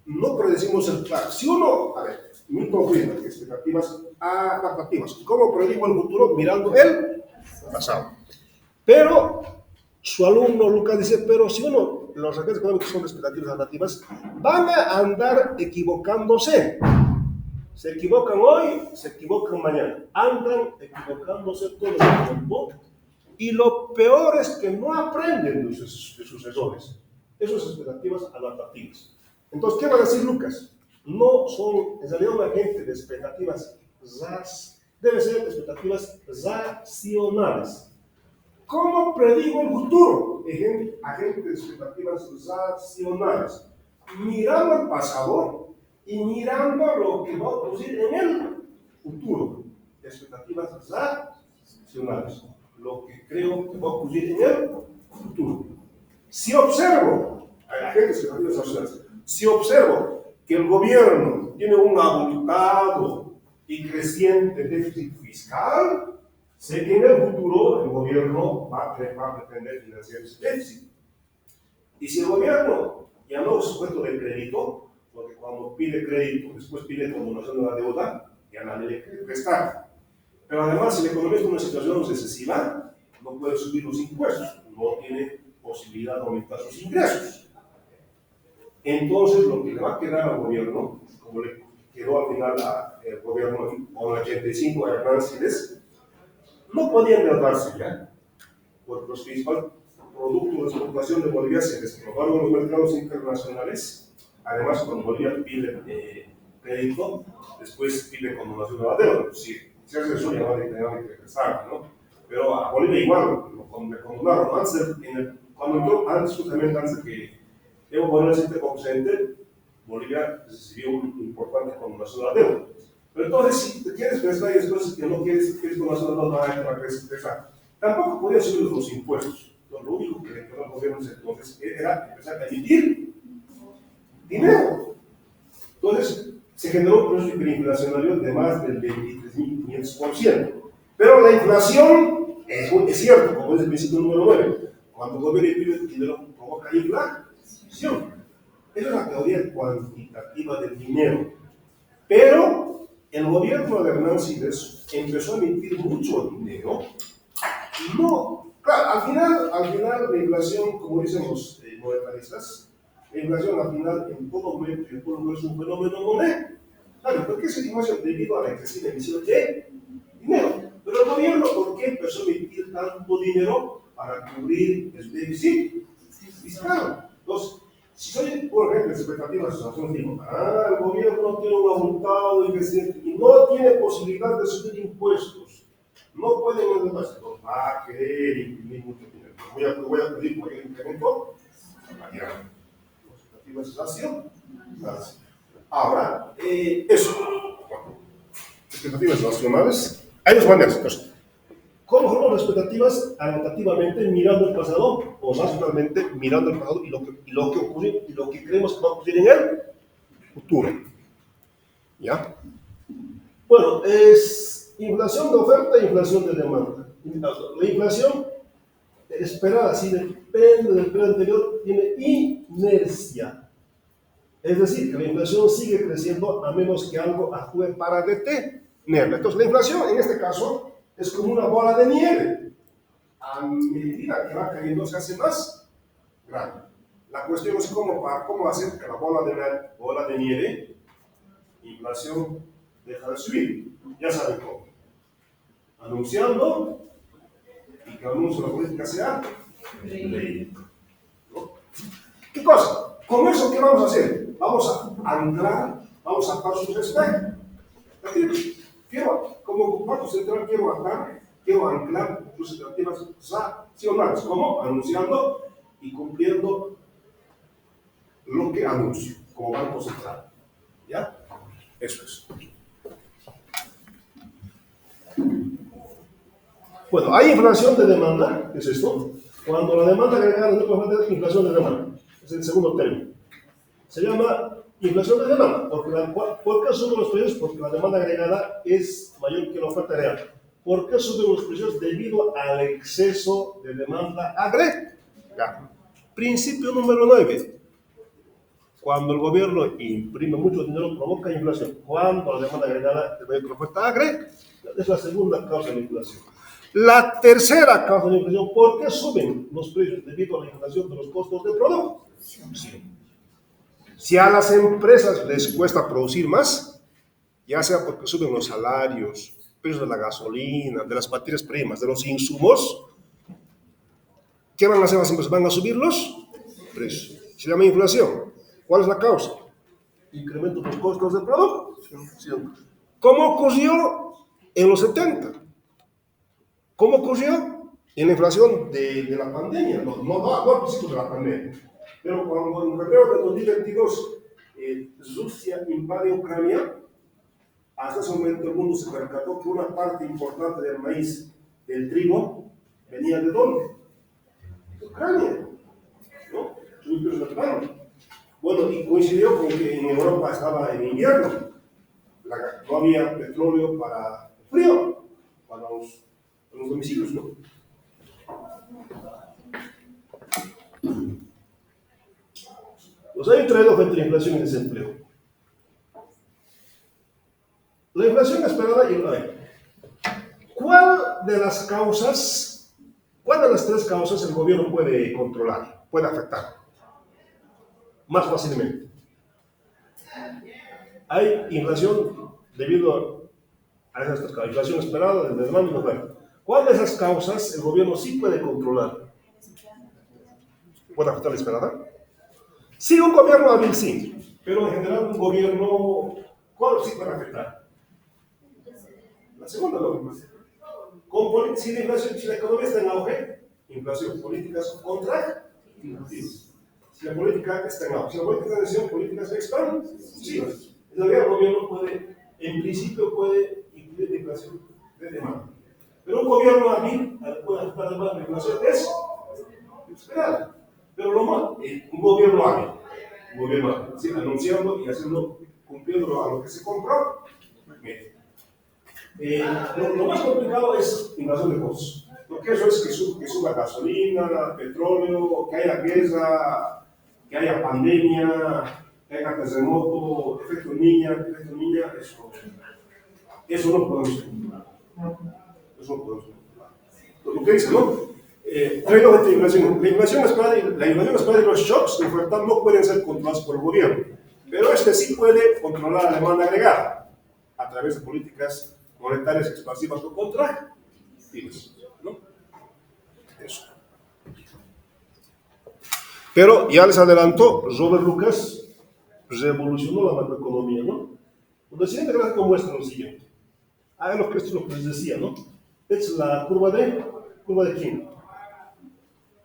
no predecimos el futuro. Si uno, Milton Friedman, expectativas adaptativas. ¿Cómo predigo el futuro? Mirando el pasado. Pero Su alumno Lucas dice, pero si los agentes económicos son expectativas narrativas, van a andar equivocándose. Se equivocan hoy, se equivocan mañana. Andan equivocándose todo el tiempo. Y lo peor es que no aprenden de sus errores. Esas expectativas adaptativas. Entonces, ¿qué va a decir Lucas? No son, en realidad, un agente de expectativas debe ser de expectativas racionales. ¿Cómo predigo el futuro? Agentes de expectativas racionales. Mirando el pasado y mirando lo que va a ocurrir en el futuro. Expectativas racionales. Lo que creo que va a ocurrir en el futuro. Si observo, agentes de expectativas racionales, si observo que el gobierno tiene un abultado y creciente déficit fiscal, sé que en el futuro el gobierno va a pretender financiar ese déficit. Y si el gobierno ya no es sujeto de crédito, porque cuando pide crédito, después pide condonación de la deuda, ya nadie le quiere prestar. Pero además, si la economía está en una situación recesiva, no puede subir los impuestos, no tiene posibilidad de aumentar sus ingresos. Entonces, lo que le va a quedar al gobierno, como le quedó al final al gobierno con el 85 a Hernán Siles, no podía endeudarse ya, porque los principales productos de exportación de Bolivia se desprobaron en los mercados internacionales. Además, cuando Bolivia pide crédito, después pide condonación de la deuda. Si hace eso, ya no hay que regresar, ¿no? Pero a Bolivia igual, lo condonaron justamente antes de que Evo Morales entre como presidente, Bolivia recibió un importante condonación de la deuda. Pero entonces, si te quieres prestar y después que no quieres condonación de la deuda, para prestar. Tampoco podía subir los impuestos. Entonces, lo único que le quedó al gobierno entonces era empezar a emitir dinero. Entonces, se generó un proceso hiperinflacionario de más del 23.500%. Pero la inflación es cierto, como es el principio número 9. Cuando el gobierno imprime dinero, provoca inflación. Esa es la teoría cuantitativa del dinero. Pero el gobierno de Hernán Siles empezó a emitir mucho dinero. No, claro, al final la inflación, como dicen los monetaristas, la inflación al final en todo momento y en todo lugar es un fenómeno monetario. Claro, ¿por qué esa inflación? Debido a la excesiva emisión de dinero. Pero el gobierno, ¿por qué empezó a emitir tanto dinero para cubrir el déficit fiscal? Entonces, si soy, por ejemplo, expectativas de situación, digo, el gobierno tiene un abultado y no tiene posibilidad de subir impuestos. No pueden endeudarse, entonces va a querer imprimir mucho dinero. Voy a pedir mayor incremento mañana. Expectativas de situación. Ahora, eso. Expectativas nacionales. Hay dos maneras. Entonces, ¿cómo formamos las expectativas? Anotativamente mirando el pasado o racionalmente mirando el pasado y lo que ocurre y lo que creemos que va a ocurrir en el futuro. ¿Ya? Bueno, es inflación de oferta e inflación de demanda. La inflación esperada, si depende del periodo anterior, tiene inercia. Es decir, que la inflación sigue creciendo a menos que algo actúe para detenerla. Entonces, la inflación, en este caso, es como una bola de nieve. A medida que va cayendo, se hace más grande. La cuestión es cómo hacer que la bola de nieve, inflación, deja de subir. Ya saben cómo. Anunciando y que el anuncio de la política sea ley. ¿No? ¿Qué cosa? Con eso, ¿qué vamos a hacer? Vamos a anclar, vamos a atar sus expectativas. Como Banco Central, quiero anclar sus expectativas racionales. ¿Cómo? Anunciando y cumpliendo lo que anuncio como Banco Central. ¿Ya? Eso es. Bueno, hay inflación de demanda, ¿qué es esto? Cuando la demanda agregada no puede tener inflación de demanda. Es el segundo término. Se llama inflación de demanda. ¿Por qué suben los precios? Porque la demanda agregada es mayor que la oferta real. ¿Por qué suben los precios? Debido al exceso de demanda agregada. Principio número 9. Cuando el gobierno imprime mucho dinero, provoca inflación. Cuando la demanda agregada es mayor que la oferta agregada, es la segunda causa de la inflación. La tercera causa de inflación, ¿por qué suben los precios? Debido a la inflación de los costos de producto. Sí. Si a las empresas les cuesta producir más, ya sea porque suben los salarios, precios de la gasolina, de las materias primas, de los insumos, ¿qué van a hacer las empresas? Van a subir los precios. Se llama inflación. ¿Cuál es la causa? Incremento de los costos de producción. ¿Cómo ocurrió en los 70? ¿Cómo ocurrió en la inflación de la pandemia? No al principio de la pandemia, pero cuando en febrero de 2022 Rusia invade Ucrania, hasta ese momento el mundo se percató que una parte importante del maíz, del trigo, venía ¿de dónde? De Ucrania, ¿no? Bueno, y coincidió con que en Europa estaba en invierno, no había petróleo para el frío, para los domicilios, ¿no? Pues hay un trade-off entre inflación y desempleo. La inflación esperada y la hay. ¿Cuál de las tres causas el gobierno puede controlar, puede afectar más fácilmente? Hay inflación debido a esas tres causas, inflación esperada, de demanda y oferta. ¿Cuál de esas causas el gobierno sí puede controlar? ¿Puede afectar la esperada? Sí, un gobierno hábil sí, pero en general un gobierno, ¿cuál sí puede afectar? La segunda, ¿no? Si la economía está en auge, inflación, políticas contractivas. Si la política está en auge, si la política está en decisión, políticas expansivas. En realidad el gobierno puede, en principio puede incluir la inflación de demanda. Pero un gobierno hábil puede afectar además la inflación es esperada. Pero lo más, un gobierno hábil, ¿sí? Anunciando y haciendo, cumpliendo a lo que se compró. Lo más complicado es inflación de costos, porque eso es que suba gasolina, petróleo, que haya guerra, que haya pandemia, que haya terremoto, efecto niña, eso no podemos controlar. Eso no podemos controlar. Lo que dice, ¿no? Trade-off entre inflación. La inflación esperada y los shocks de oferta no pueden ser controlados por el gobierno, pero este sí puede controlar la demanda agregada a través de políticas monetarias expansivas o contractivas, ¿no? Eso. Pero ya les adelantó, Robert Lucas revolucionó la macroeconomía, ¿no? La siguiente gráfica muestra lo siguiente. Hagan esto es lo que les decía, ¿no? Es la curva de quién?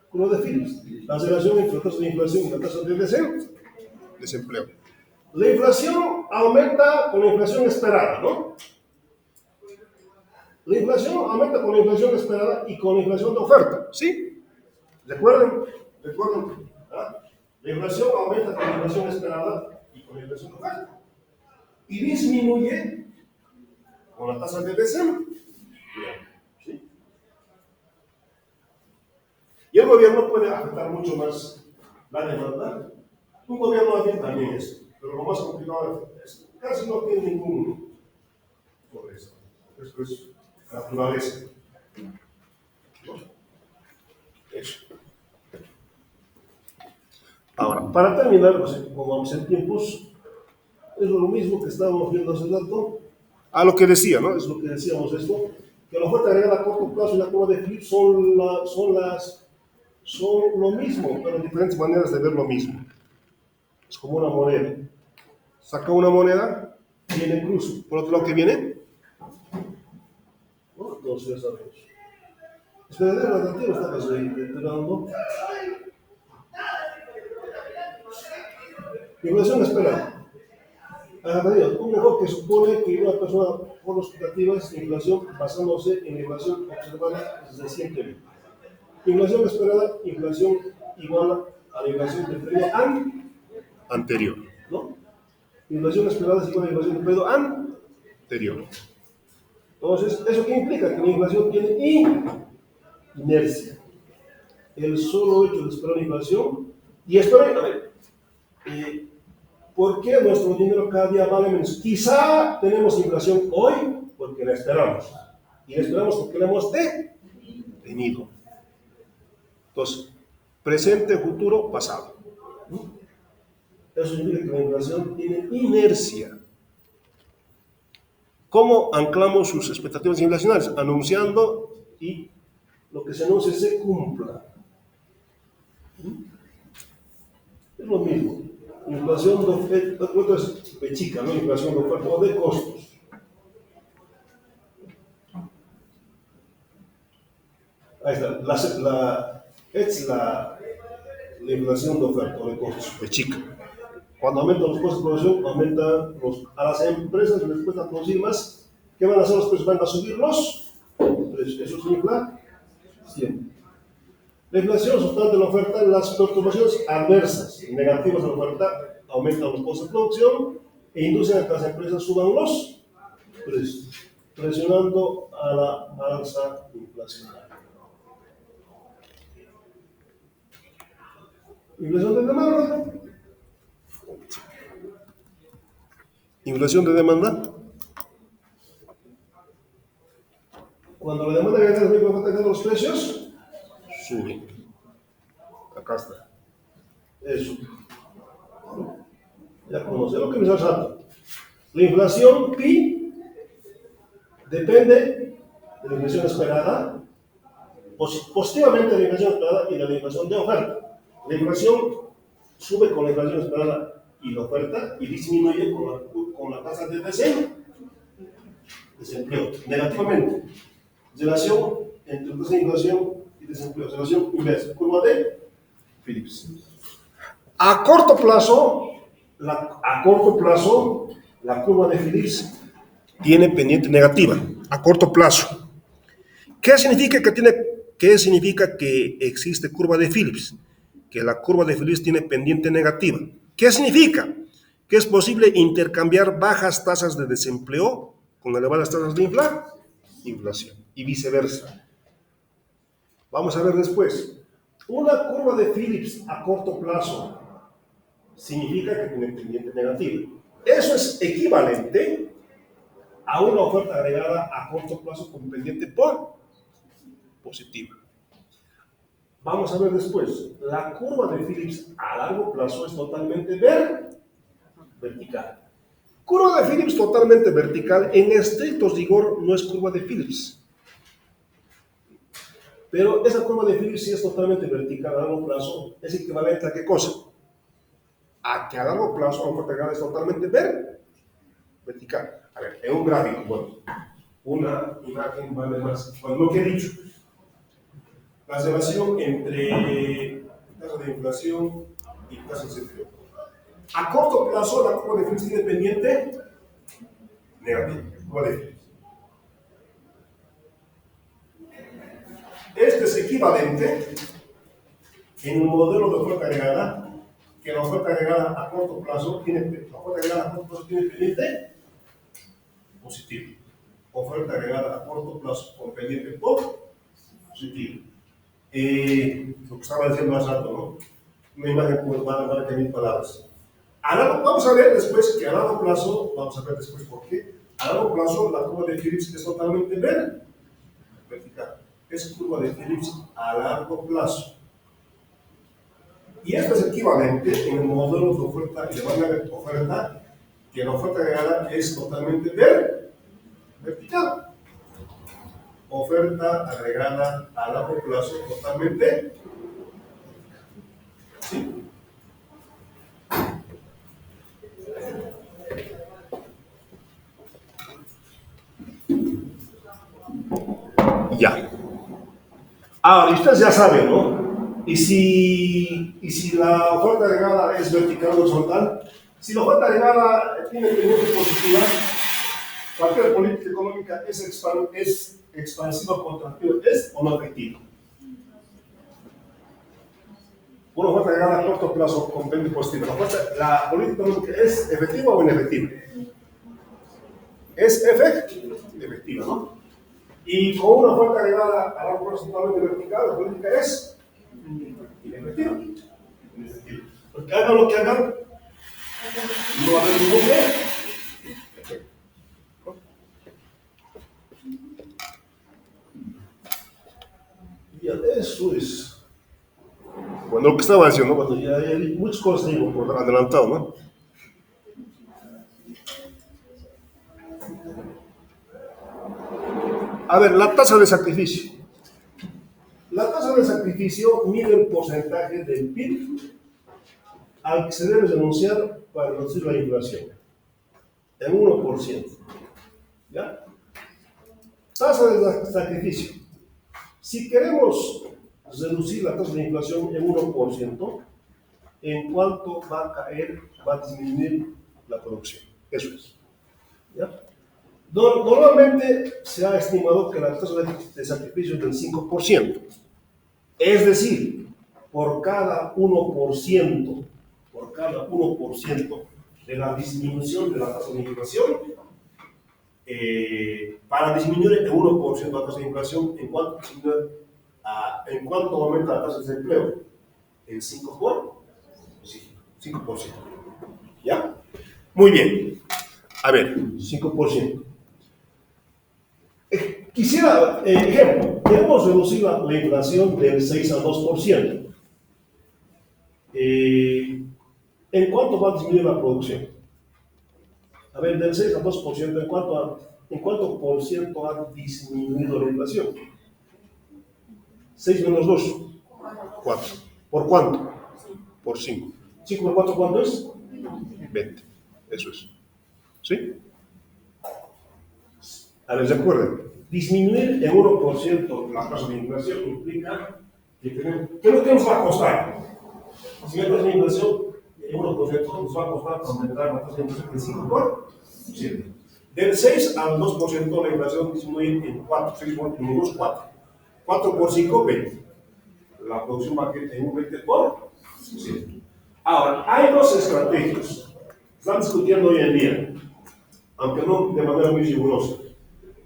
Curva de Phillips. La relación entre la tasa de inflación y la tasa de desempleo. La inflación aumenta con la inflación esperada, ¿no? La inflación aumenta con la inflación esperada y con la inflación de oferta, ¿sí? ¿Recuerden? ¿Ah? La inflación aumenta con la inflación esperada y con la inflación de oferta. Y disminuye con la tasa de desempleo, ¿sí? Y el gobierno puede afectar mucho más la demanda. Un gobierno hábil también es, pero lo más complicado es casi no tiene ningún sobre eso. Esto es naturaleza. ¿No? Eso. Ahora, para terminar, pues, como vamos en tiempos, es lo mismo que estábamos viendo hace rato, a lo que decía, ¿no? Es lo que decíamos esto, que la oferta agregada a corto plazo y la curva de Phillips son lo mismo, pero diferentes maneras de ver lo mismo. Es como una moneda. Saca una moneda, viene cruz. Por otro lado, ¿qué viene? ¿No? Entonces ya sabemos. Espera, la relativa está casi enterando. Inflación esperada. Un mejor que supone que una persona por expectativas de inflación basándose en la inflación observada recientemente. Inflación esperada, inflación igual a la inflación del periodo anterior, ¿no? Inflación esperada es igual a la inflación del periodo anterior. Entonces, ¿eso qué implica? Que la inflación tiene inercia. El solo hecho de esperar la inflación, y esperar, a ver, ¿por qué nuestro dinero cada día vale menos? Quizá tenemos inflación hoy porque la esperamos. Y la esperamos porque la hemos indefinido. Entonces, presente, futuro, pasado. Eso significa que la inflación tiene inercia. ¿Cómo anclamos sus expectativas inflacionarias? Anunciando y lo que se anuncie se cumpla. Es lo mismo. Inflación de oferta, es de chica, ¿no? Inflación de oferta o de costos. Ahí está. Es la inflación de oferta o de costos de chica. Cuando aumentan los costos de producción, a las empresas les cuesta producir más. ¿Qué van a hacer los precios? Van a subir los precios. Eso es inflación. La inflación resultante de la oferta, las perturbaciones adversas, negativas de la oferta, aumentan los costos de producción e inducen a que las empresas suban los precios, presionando a la alza inflacionaria. Inflación de demanda. Inflación de demanda. Cuando la demanda gana la oferta, los precios suben. Acá está. Eso. Ya conoce lo que me hace rato. La inflación pi depende de la inflación esperada, positivamente de la inflación esperada y de la inflación de oferta. La inflación sube con la inflación esperada y la oferta y disminuye con la tasa de desempleo, negativamente. Relación entre tasa de inflación y desempleo, relación inversa, curva de Phillips. A corto plazo, la curva de Phillips tiene pendiente negativa, a corto plazo. ¿Qué significa que existe curva de Phillips? Que la curva de Phillips tiene pendiente negativa. ¿Qué significa? Que es posible intercambiar bajas tasas de desempleo con elevadas tasas de inflación y viceversa. Vamos a ver después. Una curva de Phillips a corto plazo significa que tiene pendiente negativa. Eso es equivalente a una oferta agregada a corto plazo con pendiente positiva. Vamos a ver después. La curva de Phillips a largo plazo es totalmente vertical. Curva de Phillips totalmente vertical, en estricto rigor, no es curva de Phillips. Pero esa curva de Phillips, si es totalmente vertical a largo plazo, es equivalente a ¿qué cosa? A que a largo plazo la oferta agregada es totalmente vertical. A ver, en un gráfico, bueno, una imagen vale más. Bueno, lo que he dicho, la relación entre tasa de inflación y tasa de desempleo. A corto plazo, la curva de Phillips tiene pendiente negativo. Curva de Phillips. Este es equivalente en un modelo de oferta agregada, que la oferta agregada a corto plazo tiene pendiente positivo. Oferta agregada a corto plazo con pendiente positivo. Lo que estaba diciendo hace rato, ¿no? Una imagen para que 1000 palabras. Vamos a ver después que a largo plazo, vamos a ver después por qué, a largo plazo la curva de Phillips es totalmente vertical. Es curva de Phillips a largo plazo. Y esto es equivalente en el modelo de oferta y demanda de oferta, que la oferta agregada es totalmente vertical. Oferta agregada a largo plazo totalmente. ¿Sí? Ya. Ahora, ustedes ya saben, ¿no? Y si la oferta agregada es vertical o horizontal, si la oferta agregada tiene pendiente positiva, cualquier política económica es expansiva o contractiva, ¿es o no efectiva? Una oferta agregada a corto plazo con pendiente positiva. ¿La política económica es efectiva o inefectiva? Es efectiva, ¿no? Y con una oferta agregada a largo plazo totalmente vertical, la política es inefectiva. Porque hagan lo que hagan, no va a haber ningún efecto. Eso es. Bueno, lo que estaba diciendo, bueno, ya muchas cosas digo por adelantado, ¿no? A ver, la tasa de sacrificio. La tasa de sacrificio mide el porcentaje del PIB al que se debe renunciar para reducir la inflación, en 1%. ¿Ya? Tasa de sacrificio. Si queremos reducir la tasa de inflación en 1%, ¿en cuánto va a caer, va a disminuir la producción? Eso es. ¿Ya? Normalmente se ha estimado que la tasa de sacrificio es del 5%. Es decir, por cada 1%, de la disminución de la tasa de inflación, para disminuir el 1% la tasa de inflación, ¿en cuánto aumenta la tasa de desempleo? ¿En 5%? Sí, 5%. ¿Ya? Muy bien. A ver, 5%. Quisiera, ejemplo, queremos reducir la inflación del 6 al 2%. ¿En cuánto va a disminuir la producción? A ver, del 6 al 2%, ¿en cuánto por ciento ha disminuido la inflación? 6 menos 2, 4. ¿Por cuánto? Por 5. 5 por 4, ¿cuánto es? 20. Eso es. ¿Sí? A ver, recuerden, disminuir en 1% la tasa de inflación implica que no nos va a costar. Si la tasa de inflación en 1% nos va a costar aumentar la tasa de inflación de 5%. Del 6 al 2% la inflación disminuye en 4, 6 por 1, 4. 4 por 5, 20. La producción va a caer en un 20%. Ahora, hay dos estrategias. Están discutiendo hoy en día, aunque no de manera muy rigurosa.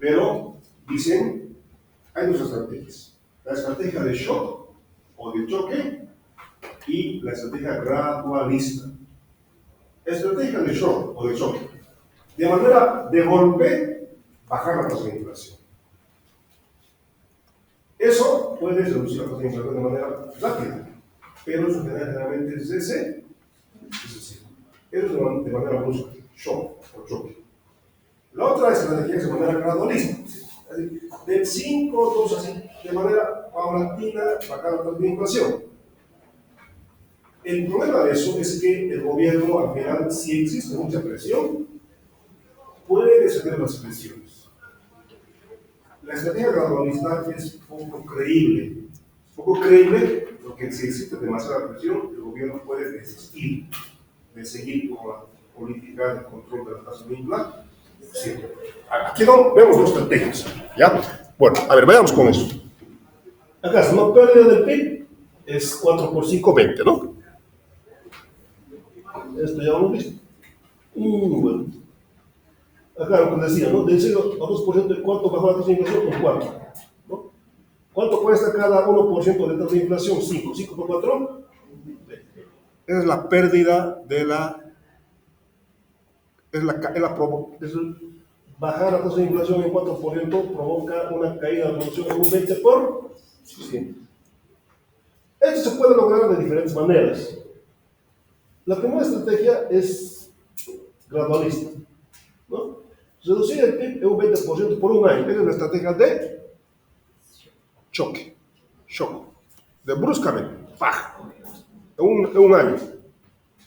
Pero dicen, hay dos estrategias. La estrategia de shock o de choque y la estrategia gradualista. Estrategia de shock o de choque. De manera de golpe, bajar la tasa de inflación. Eso puede reducir la tasa de inflación de manera rápida, pero eso generalmente es ese. Eso es de manera brusca, shock o choque. La otra estrategia es de manera gradualista. Del 5, 2 así, de manera paulatina, bajar la tasa de inflación. El problema de eso es que el gobierno, al final, si existe mucha presión, puede ceder las presiones. La estrategia gradualista es poco creíble. Poco creíble porque si existe demasiada presión, el gobierno puede desistir de seguir con la política de control de la tasa de inflación. Sí. Aquí no, vemos dos estrategias. ¿Ya? Bueno, a ver, vayamos con eso. Acá, si la pérdida del PIB es 4 por 5, 20, ¿no? Esto ya lo hemos visto. Bueno. Acá lo que decía, ¿no? Del 0 a 2%, ¿cuánto bajó la tasa de inflación? Con 4. ¿No? ¿Cuánto cuesta cada 1% de tasa de inflación? 5. 5 por 4. Es la pérdida de la. Bajar la tasa de inflación en 4% provoca una caída de la producción en un 20%. Esto se puede lograr de diferentes maneras. La primera estrategia es gradualista, ¿no? Reducir el PIB en un 20% por un año. Esa es la estrategia de choque, shock, de bruscamente, ¡pah! En un año.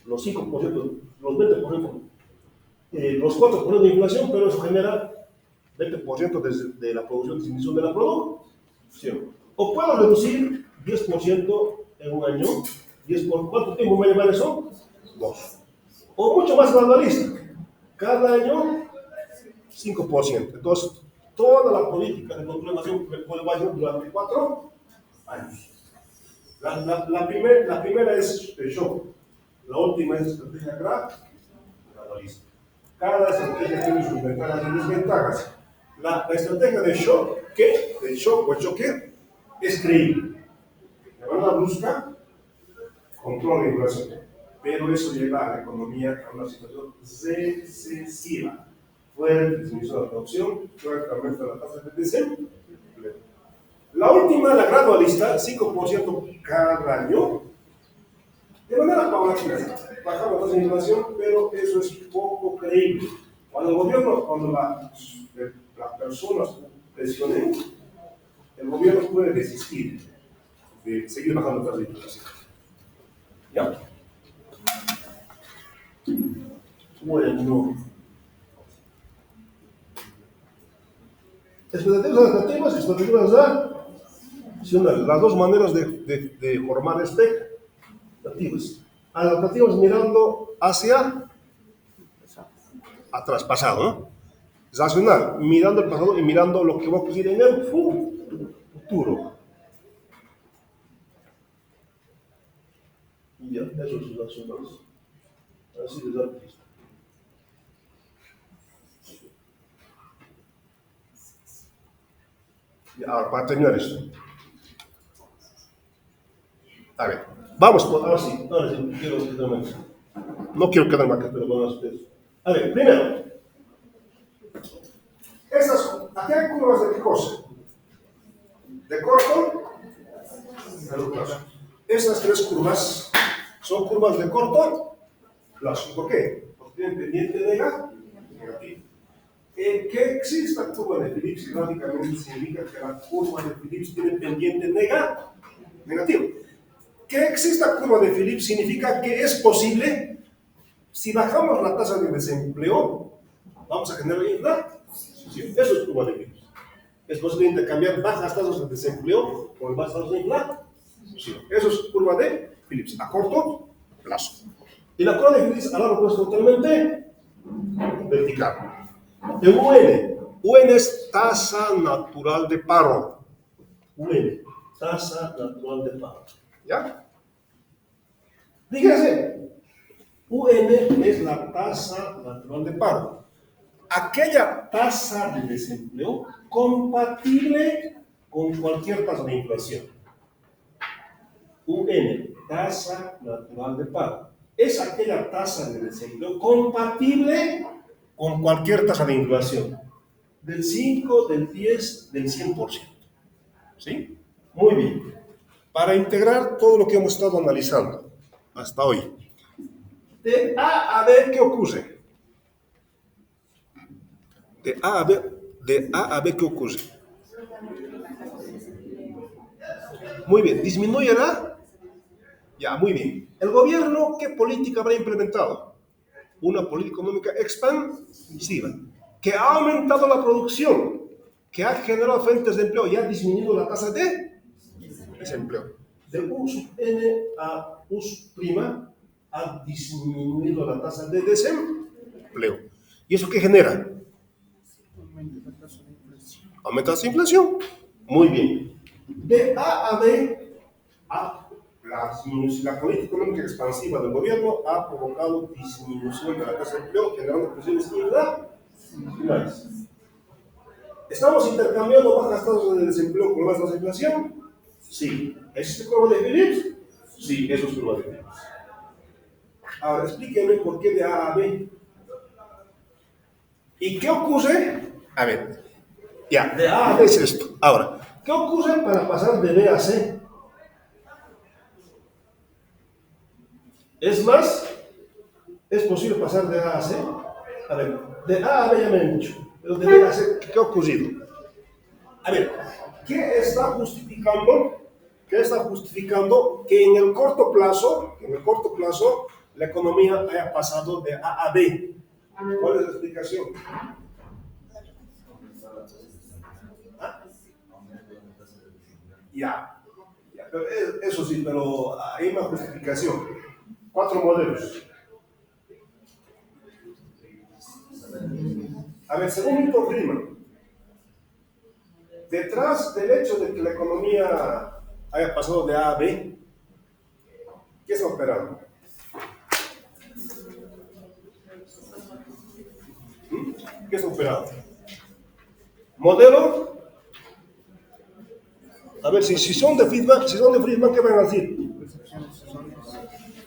Los 5%, los 20%, los 4% de inflación, pero eso genera 20% de la producción, disminución de la producción. O puedo reducir 10% en un año. ¿Cuánto tiempo me lleva eso? 2. O mucho más gradualista. Cada año, 5%. Entonces, toda la política de control de la inflación va a ir durante 4 años. La primera es el shock. La última es estrategia gradualista. Cada estrategia tiene sus ventajas y desventajas. La estrategia de shock, el shock o el choque, es creíble. De manera brusca, controla la inflación. Pero eso lleva a la economía a una situación recesiva. Fuerte disminución de la producción, fuerte aumento de la tasa de desempleo. La última, la gradualista, 5% cada año, de manera paulatina. Bajamos la tasa de inflación, pero eso es poco creíble. Cuando el gobierno, cuando las personas presionen, el gobierno puede desistir de seguir bajando la tasa de inflación. ¿Ya? Bueno. Expectativas adaptativas, las dos maneras de formar expectativas. Adaptativas mirando hacia atrás, pasado, ¿no? Racional, mirando el pasado y mirando lo que va a ocurrir en el futuro. Y ya, eso es racional. Así de rápido. Ahora, para terminar esto. A ver, vamos, ahora sí, quiero quedarme aquí. No quiero quedarme acá, pero vamos a ustedes. A ver, primero, aquí hay curvas de qué cosa? De corto, largo plazo. Estas tres curvas son curvas de corto plazo. ¿Por qué? Porque tienen pendiente negativo. Que exista curva de Phillips gráficamente significa que la curva de Phillips tiene pendiente negativo. Que exista curva de Phillips significa que es posible, si bajamos la tasa de desempleo, vamos a generar inflación. Eso es curva de Phillips. Es posible intercambiar bajas tasas de desempleo por bajas tasas de inflación. Eso es curva de Phillips a corto plazo. Y la curva de Phillips a largo plazo totalmente vertical. En UN es tasa natural de paro. UN, tasa natural de paro. ¿Ya? Fíjense, UN es la tasa natural de paro. Aquella tasa de desempleo compatible con cualquier tasa de inflación. UN, tasa natural de paro. Es aquella tasa de desempleo compatible con cualquier tasa de inflación. Del 5, del 10, del 100%. ¿Sí? Muy bien. Para integrar todo lo que hemos estado analizando hasta hoy. De A a B, ¿qué ocurre? De A a B, ¿qué ocurre? Muy bien. ¿Disminuyerá? Ya, muy bien. ¿El gobierno qué política habrá implementado? Una política económica expansiva, que ha aumentado la producción, que ha generado fuentes de empleo y ha disminuido la tasa de desempleo. De U sub n a U sub' ha disminuido la tasa de desempleo. ¿Y eso qué genera? Aumenta la inflación. Muy bien. De A a B, la política económica expansiva del gobierno ha provocado disminución de la tasa de empleo, generando presiones inflacionarias. ¿Estamos intercambiando bajas tasas de desempleo con bajas tasas de inflación? Sí. ¿Es curva de Phillips? Sí, eso es curva de Phillips. Ahora, explíquenme por qué de A a B. ¿Y qué ocurre? A ver, ya, de A a B es esto. Ahora, ¿qué ocurre para pasar de B a C? Es más, ¿es posible pasar de A a C? A ver, de A a B ya me han dicho, pero de B a C, ¿qué ha ocurrido? A ver, ¿qué está justificando que en el corto plazo, la economía haya pasado de A a B? ¿Cuál es la explicación? ¿Ah? Ya, pero eso sí, pero hay una justificación. 4 modelos. A ver, según Milton Friedman, detrás del hecho de que la economía haya pasado de A a B, ¿qué está operando? ¿Qué está operando? Modelo. A ver, si son de Friedman, ¿qué van a decir?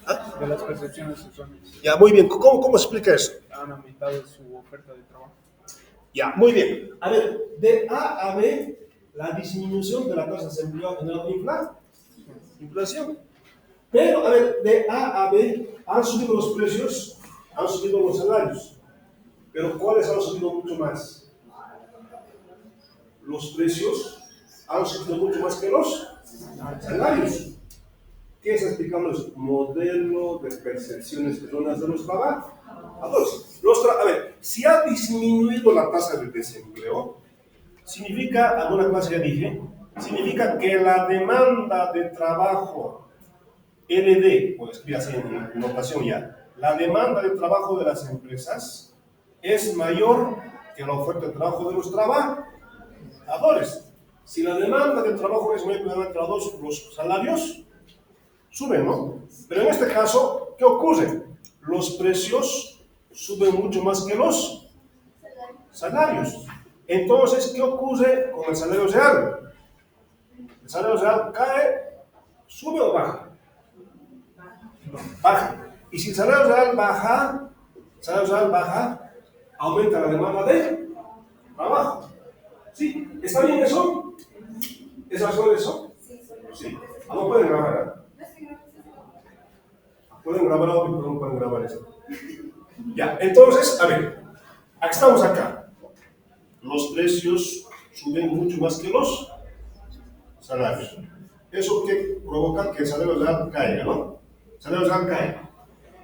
¿Ah? De las percepciones sexuales. Ya, muy bien. ¿Cómo explica eso? Han aumentado su oferta de trabajo. Ya, muy bien. A ver, de A a B, la disminución de la tasa de desempleo ha generado inflación. Pero, a ver, de A a B han subido los precios, han subido los salarios. Pero ¿cuáles han subido mucho más? Los precios han subido mucho más que los salarios. ¿Qué está explicando eso? Modelo de percepciones erróneas de los trabajadores. A ver, si ha disminuido la tasa de desempleo, significa, alguna clase ya dije, significa que la demanda de trabajo LD, pues escribir así en notación ya, la demanda de trabajo de las empresas es mayor que la oferta de trabajo de los trabajadores. Si la demanda de trabajo es mayor que la demanda de trabajadores, los salarios suben, ¿no? Pero en este caso, ¿qué ocurre? Los precios suben mucho más que los salarios. Entonces, ¿qué ocurre con el salario real? El salario real cae, sube o baja. Baja. Y si el salario real baja, aumenta la demanda de trabajo. ¿Sí? ¿Está bien eso? ¿Es razón eso? Sí. No pueden grabar, pueden grabar audio, pero no pueden grabar eso. Ya, entonces, a ver, estamos acá. Los precios suben mucho más que los salarios. Eso que provoca que el salario real caiga, ¿no? El salario real cae.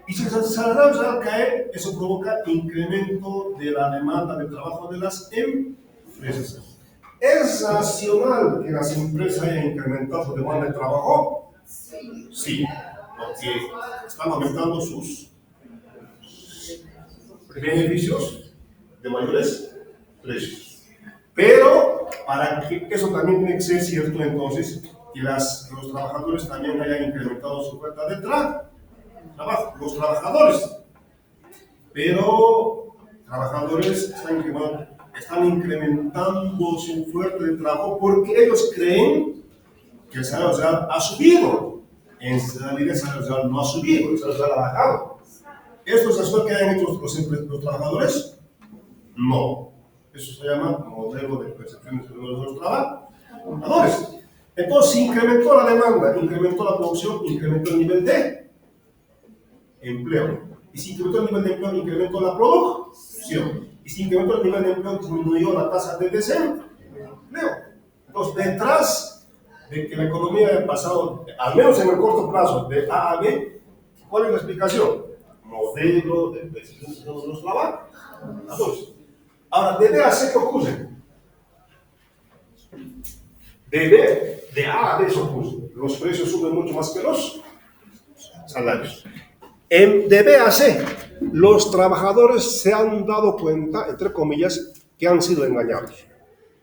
Y si el salario real cae, eso provoca incremento de la demanda de trabajo de las empresas. ¿Es racional que las empresas hayan incrementado su demanda de trabajo? Sí, porque están aumentando sus beneficios de mayores precios. Pero para que eso también tiene que ser cierto, entonces, que los trabajadores también hayan incrementado su oferta de trabajo. Los trabajadores. Pero trabajadores están incrementando su oferta de trabajo porque ellos creen que el salario real ha subido. En realidad el salario real no ha subido, el salario real ha bajado. ¿Esto es eso que han hecho los trabajadores? No. Eso se llama modelo de percepciones de los trabajadores. Entonces, si incrementó la demanda, incrementó la producción, incrementó el nivel de empleo. Y si incrementó el nivel de empleo, incrementó la producción. Y si incrementó el nivel de empleo, disminuyó la tasa de desempleo. Entonces, detrás de que la economía haya pasado, al menos en el corto plazo, de A a B, ¿cuál es la explicación? Modelo de percepciones de los trabajadores. Ahora, de B a C, ¿qué ocurre? De A a B, ¿qué ocurre? Los precios suben mucho más que los salarios. De B a C, los trabajadores se han dado cuenta, entre comillas, que han sido engañados.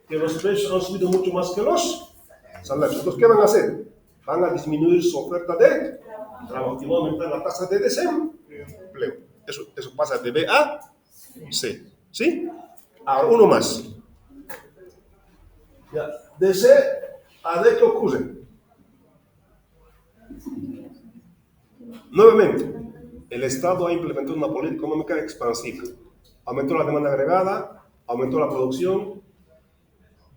Que los precios han subido mucho más que los salarios. Entonces, ¿qué van a hacer? Van a disminuir su oferta de trabajo y van a aumentar la tasa de desempleo. Eso pasa de B a C. ¿Sí? Ahora, uno más. Ya. De C a D, ¿qué ocurre? Nuevamente, el Estado ha implementado una política económica expansiva. Aumentó la demanda agregada, aumentó la producción,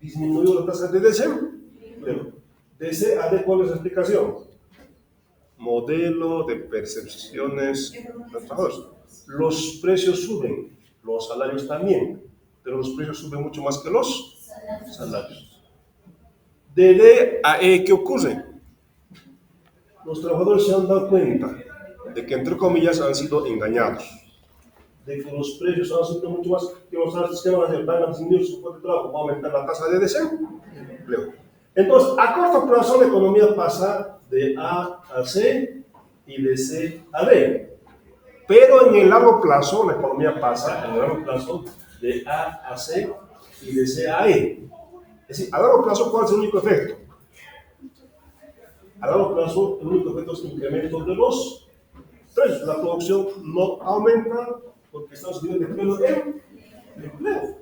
disminuyó la tasa de desempleo. De C a D, ¿cuál es la explicación? Modelo de percepciones de los trabajadores. Los precios suben, los salarios también, pero los precios suben mucho más que los salarios. De D a E, ¿qué ocurre? Los trabajadores se han dado cuenta de que, entre comillas, han sido engañados, de que los precios han subido mucho más que los salarios. Que van a hacer? Van a disminuir su fuente de trabajo, va a aumentar la tasa de desempleo. Entonces, a corto plazo la economía pasa de A a C y de C a D. Pero en el largo plazo la economía pasa, en el largo plazo, de A a C y de C a E. Es decir, a largo plazo, ¿cuál es el único efecto? A largo plazo, el único efecto es el incremento de los precios. La producción no aumenta porque estamos subiendo el nivel de empleo.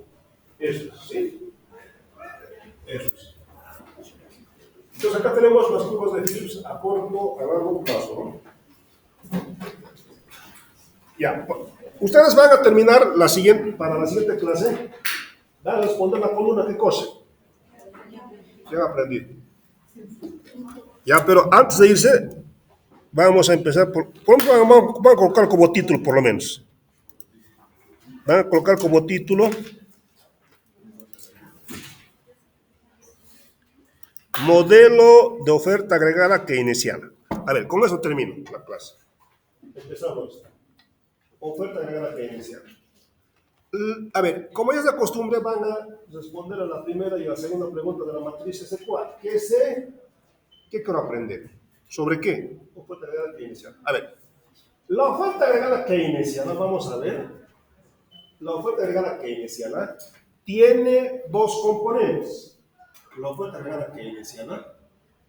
Eso es, ¿sí? Eso es. Entonces acá tenemos las curvas de Phillips a corto, a largo plazo, ¿no? Ya. Ustedes van a terminar para la siguiente clase, van a responder la columna, ¿qué cosa? ¿Qué han aprendido? Ya, pero antes de irse, vamos a empezar por ejemplo, vamos a colocar como título por lo menos. Van a colocar como título modelo de oferta agregada keynesiana. A ver, con eso termino la clase. Empezamos. Oferta agregada keynesiana. A ver, como ya es de costumbre, van a responder a la primera y a la segunda pregunta de la matriz S4. ¿Qué quiero aprender? ¿Sobre qué? Oferta agregada keynesiana. A ver, la oferta agregada keynesiana, vamos a ver. La oferta agregada keynesiana tiene dos componentes. La oferta agregada keynesiana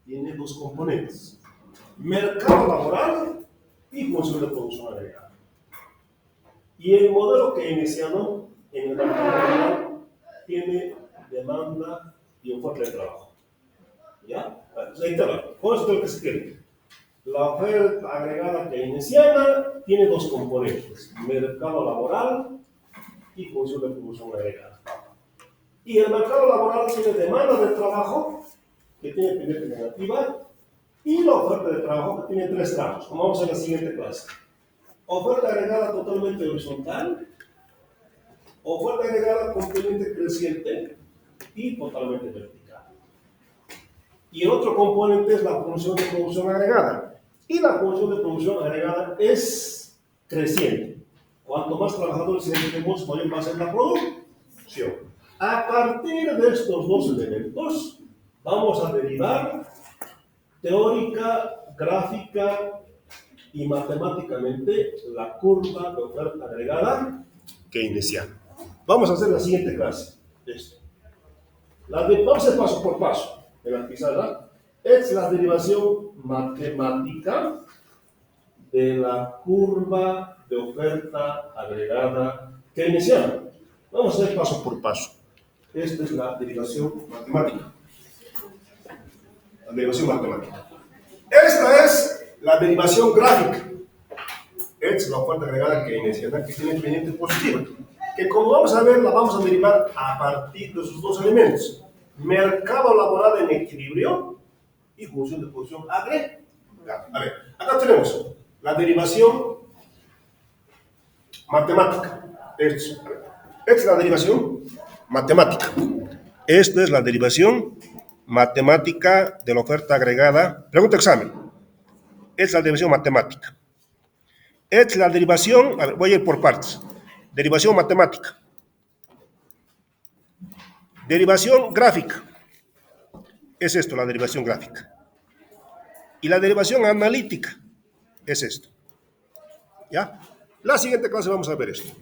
tiene dos componentes: mercado laboral y función de producción agregada. Y el modelo keynesiano en el mercado laboral tiene demanda y oferta de trabajo. ¿Ya? Reitero, con esto es lo que se quiere. La oferta agregada keynesiana tiene dos componentes: mercado laboral y función de producción agregada. Y el mercado laboral tiene demanda de trabajo, que tiene pendiente negativa, y la oferta de trabajo, que tiene tres tramos, como vamos a ver en la siguiente clase. Oferta agregada totalmente horizontal, oferta agregada con pendiente creciente y totalmente vertical. Y el otro componente es la función de producción agregada. Y la función de producción agregada es creciente. Cuanto más trabajadores tenemos, mayor va a ser la producción. A partir de estos dos elementos, vamos a derivar teórica, gráfica y matemáticamente la curva de oferta agregada keynesiana. Vamos a hacer la siguiente clase. Vamos a hacer paso por paso en la pizarra. Es la derivación matemática de la curva de oferta agregada keynesiana. Vamos a hacer paso por paso. Esta es la derivación matemática. La derivación matemática. Esta es la derivación gráfica. Esta es la oferta agregada keynesiana que tiene pendiente positiva. Que como vamos a ver, la vamos a derivar a partir de sus dos elementos: mercado laboral en equilibrio y función de producción agregada. A ver, acá tenemos la derivación matemática. Esta es la derivación matemática. Esta es la derivación matemática de la oferta agregada. Pregunta examen. Esta es la derivación matemática. Esta es la derivación, a ver, voy a ir por partes. Derivación matemática. Derivación gráfica. Es esto, la derivación gráfica. Y la derivación analítica es esto. ¿Ya? La siguiente clase vamos a ver esto.